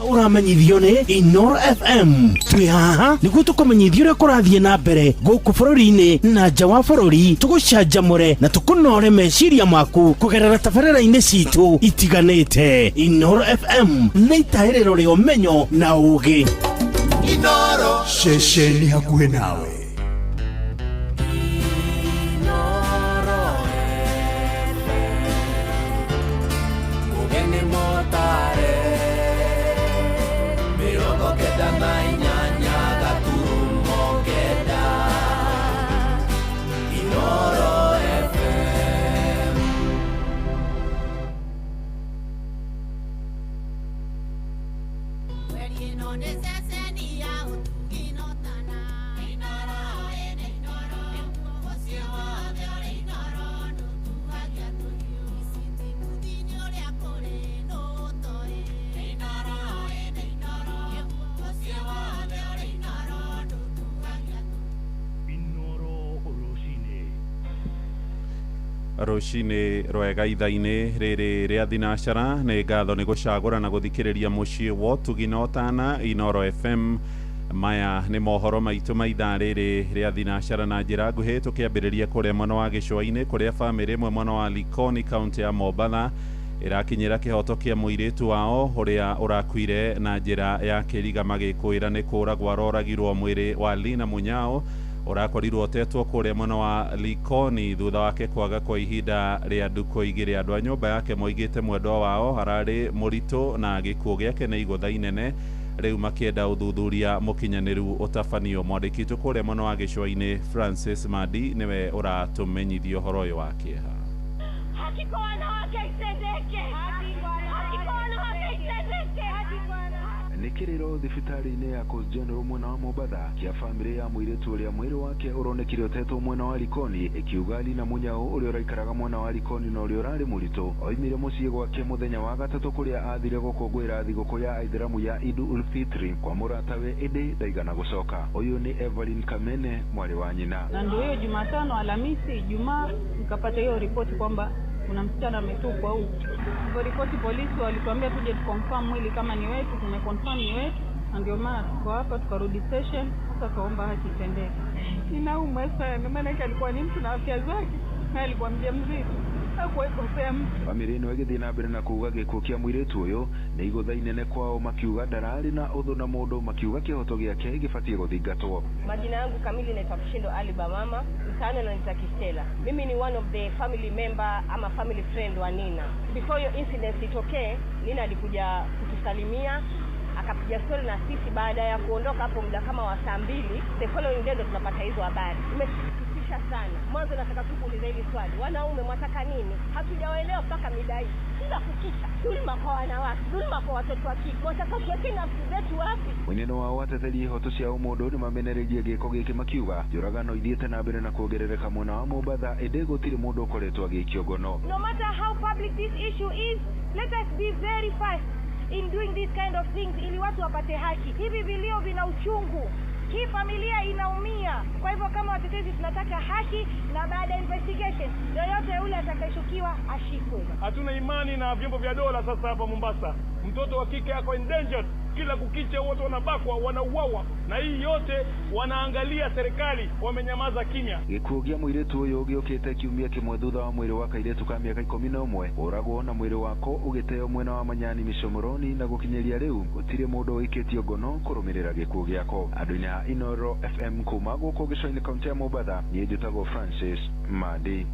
uramenyithio ni Inoro FM twi haha niguo tukumenyithio uria kurathie na mbere guku bururi-ini na nja wa bururi tugucanjamure na tukunore meciria maku kugerera tabarĩra-inĩ citu itiganĩte. Inoro FM nĩ itaĩrĩro rĩa ũmenyo na ũũgĩ. Inoro ceceni hakuhĩ nawe. Rucini rwega ithaini riri ria thinashara ni ngatho ni gucagura na guthikiriria mucii wa tuginotana Inoro FM. Maya ni mohoro maitu ma ithaa riri ria thinashara na njira nguhi tukiambiriria kuria mwena wa Gicũa-inĩ kuria family imwe mwena wa Likoni kaunti ya Mombatha irakinyira kihoto kia muiritu wao uria urakuire na njira ya kiriga magikwira ni kuragwa roragirwo mwiri wa Lina Munyao urakorirwo tetwo kuria mwena wa Likoni thutha wake kwaga kwa ihinda ria nduko igiri. Andu a nyumba yake moigite mwendwa wao harari murito na gikuo giake ni igutha inene riu makienda uthuthuria mukinyaniru utafanio. Mwandiki kuria mwena wa Gicũa-inĩ Francis Madi niwe uratumenyithio horo uyu wa kieha. Haki kwa wanawake itendeke. Haki kwa wanawake itendeke. Nikiriro thibitari-ini ya Coast General mwena wa Mombatha kia family ya muiritu uria mwiri wake uronekire utetwo mwena wa Likoni ikiuga Lina Munyao uria uraikaraga mwena wa Likoni na uria urari murito oimire mucii gwake muthenya wa gatatu kuria athire gukungwira thiguku ya Aithiramu ya Idul Fitri kwa muratawe indi ndaigana gucoka. Uyu ni Evelyn Kamene mwari wa nyina. Na ndio hiyo Jumatano, Alhamisi, Ijumaa nikapata hiyo ripoti kwamba kuna msichana ametupwa huko. Kwa ripoti polisi walituambia tuje tukonfirm mwili kama ni wetu, tumeconfirm ni wetu. Ndio maana tuko hapa tukarudi station sasa kaomba haki itendeke. Ninaumwa sana maana alikuwa ni mtu na afya zake na alikuwa mjamzito. Hakuwa confirm. Family ino igithii na mbere na kuuga gikuo kia muiritu uyu ni igutha inene kwao makiuga ndarari na uthu na mundu makiuga kihoto giake gibatie guthingatwo. Majina yangu kamili naitwa Kishindo Ali Bamama, mtaani na Kistela. Mimi ni one of the family member ama family friend wa Nina. Before your incident itokee, Nina alikuja kutusalimia, akapiga story na sisi. Baada ya kuondoka hapo muda kama wa saa 2, the following day ndo tunapata hizo habari. Imesikitisha sana. Mwanzo nataka tu kuuliza hili swali, wanaume mwataka nini? Hatujawaelewa mpaka midai. Kila kukicha dhulma kwa wanawake, dhulma kwa watoto wa kike. Mwataka tuweke nafsi zetu wapi? Mwenendo wa wateteri hoto cia umundu ni mamenererie giko giki makiuga njuragano ithiete na mbere na kuongerereka mwena wa Mombatha ende gutiri mundu ukoretwo agikio ngono. No matter how public this issue is, let us be very fast in doing this kind of things ili watu wapate haki. Hivi vilio vina uchungu. Hii familia inaumia. Kwa hivyo kama watetezi tunataka haki, na baada ya investigation yoyote yule atakayeshukiwa ashikwe. Hatuna imani na vyombo vya dola sasa hapa Mombasa. Mtoto wa kike yako endangered. Kila kukicha wote wanabakwa, wanauawa, na hii yote wanaangalia serikali, wamenyamaza kimya. Gikuo gia muiritu uyu giukite kiumia kimwe thutha wa mwiri wa kairetu ka miaka 11 uragwo na mwiri wako ugiteo mwena wa Manyani Micomoroni na gukinyeria riu gutire mundu wikitio ngono kurumirira gikuo giako. Andu-ini a Inoro FM kuma guku Gicũa-inĩ kaunti ya Mombatha ni njutagwo Francis Madi.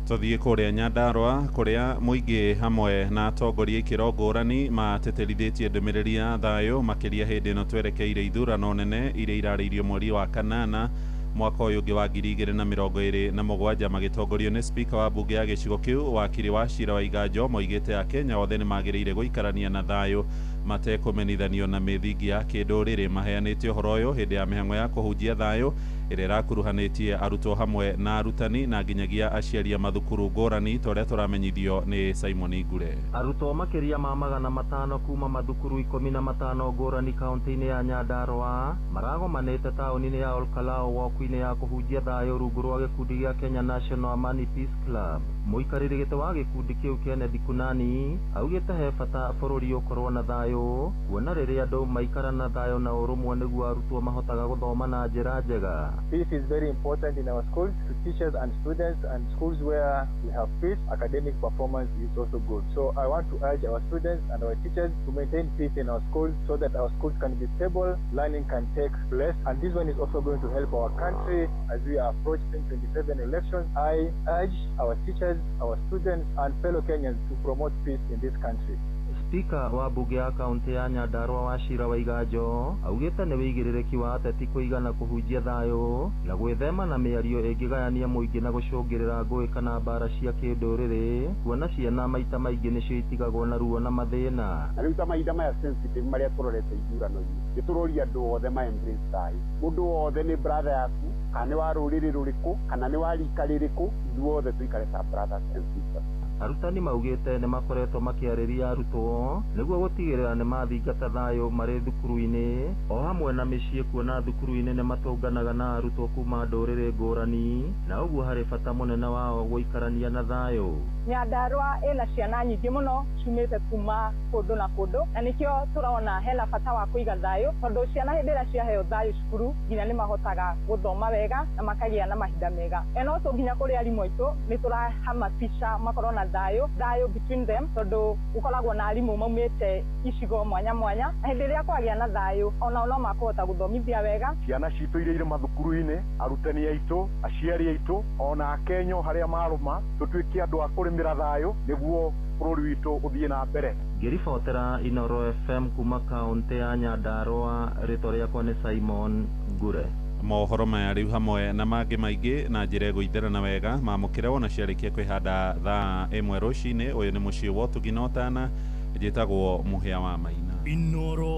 Tuthie kuria Nyandarua kuria muingi hamwe na atongoria ikiro ngũrani mateterithitie ndumiriri ya thayo makiria hindi no twerekeire ithurano nene iria irarĩirio mweri wa kanana mwaka ũyũ ũngĩ wa 2027 magĩtongorio nĩ spika wa bunge ya gĩcigo kĩu wakiri wa cira wa Iganjo moigĩte Akenya othe nĩ magĩrĩire gũikarania na thayũ matekũmenithanio na mĩthingi ya kĩndũrĩrĩ. Maheanĩte ũhoro ũyũ hĩndĩ ya mĩhang'o ya kũhunjia thayũ ĩrĩa ĩrakuruhanĩtie arutwo hamwe na arutani na nginyagia aciari a mathukuru ngũrani ta ũrĩa tũramenyithio nĩ Simon Ngure. Arutwo makĩria ma 500 kuma mathukuru 15 ngũrani kaunti-inĩ ya Nyandarua maragomanĩte taũni-inĩ ya Olkalao woku-inĩ ya kũhunjia thayũ rungu rwa gĩkundi gĩa Kenya National Amani Peace Club. Mũikarĩri gĩtĩ wa gĩkundi kĩu Kennedy Kunani augĩte he bata bũrũri ũkorwo na thayũ kuona rĩrĩa andũ maikara na thayũ na ũrũmwe nĩguo arutwo mahotaga gũthoma na njĩra njega. Peace is very important in our schools to teachers and students, and schools where we have peace, academic performance is also good. So I want to urge our students and our teachers to maintain peace in our schools so that our schools can be stable, learning can take place, and this one is also going to help our country as we are approaching 2027 elections. I urge our teachers, our students and fellow Kenyans to promote peace in this country. Spika wa bunge ya kaunti ya Nyandarua wa cira wa Iganjo augĩte nĩ wĩigĩrĩrĩki wa ateti kũigana kũhunjia thayũ na gwĩthema na mĩario ĩngĩgayania mũingĩ na gũcũngĩrĩra ngũĩ kana mbara cia kĩndũrĩrĩ kuona ciana maita maingĩ nĩcio itigagwo na ruo na mathĩna. Na rĩu ta mahinda maya sensitive marĩa tũrorete ithurano-inĩ nĩtũroria andũ othe ma embrace thayũ. Mũndũ wothe nĩ brother yaku kana nĩ wa rũrĩrĩ rũrĩkũ kana nĩ wa rika rĩrĩkũ, ithuothe tũikare ta brothers and sisters. Arutani maugĩte nĩ makoretwo makĩarĩria arutwo nĩguo gũtigĩrĩra nĩ mathingata thayũ marĩ thukuru-inĩ o hamwe na mĩciĩ kuona thukuru-inĩ nĩ matũnganaga na arutwo kuma ndũrĩrĩ ngũrani na ũguo harĩ bata mũnene wao gũikarania na thayũ. Nyandarua ĩna ciana nyingĩ mũno ciumĩte kuma kũndũ na kũndũ na nĩkĩo tũrona hena bata wa kũiga thayũ tondũ ciana hĩndĩ ĩrĩa ciaheo thayũ cukuru nginya nĩ mahotaga gũthoma wega na makagĩa na mahinda mega. No to nginya kũrĩ arimũ aitũ nĩ tũrahama pica makorwo na thayũ between them tondũ ũkoragwo na arimũ maumĩte icigo mwanya mwanya na hĩndĩ ĩrĩa kwagĩa na thayũ ona no makũhota gũthomithia wega. Ciana citũ iria irĩ mathukuru-inĩ, arutani aitũ, aciari aitũ ona Akenya harĩa marũma tũtuĩke andũ a kũrĩmĩra thayũ nĩguo bũrũri witũ ũthiĩ na mbere. Ngĩribotera Inoro FM kuma kaunti ya Nyandarua, rĩtwa rĩakwa nĩ Simon Ngure. Mohoro maya rĩu hamwe na mangĩ maingĩ na njĩra gũitherana wega mamũkĩra wona ciarĩkia kwĩhanda thaa 1 rũcinĩ. Ũyũ nĩ mũciĩ wa Ũtugi na Ũtana, njĩtagwo Mũhĩa wa Maina. Inoro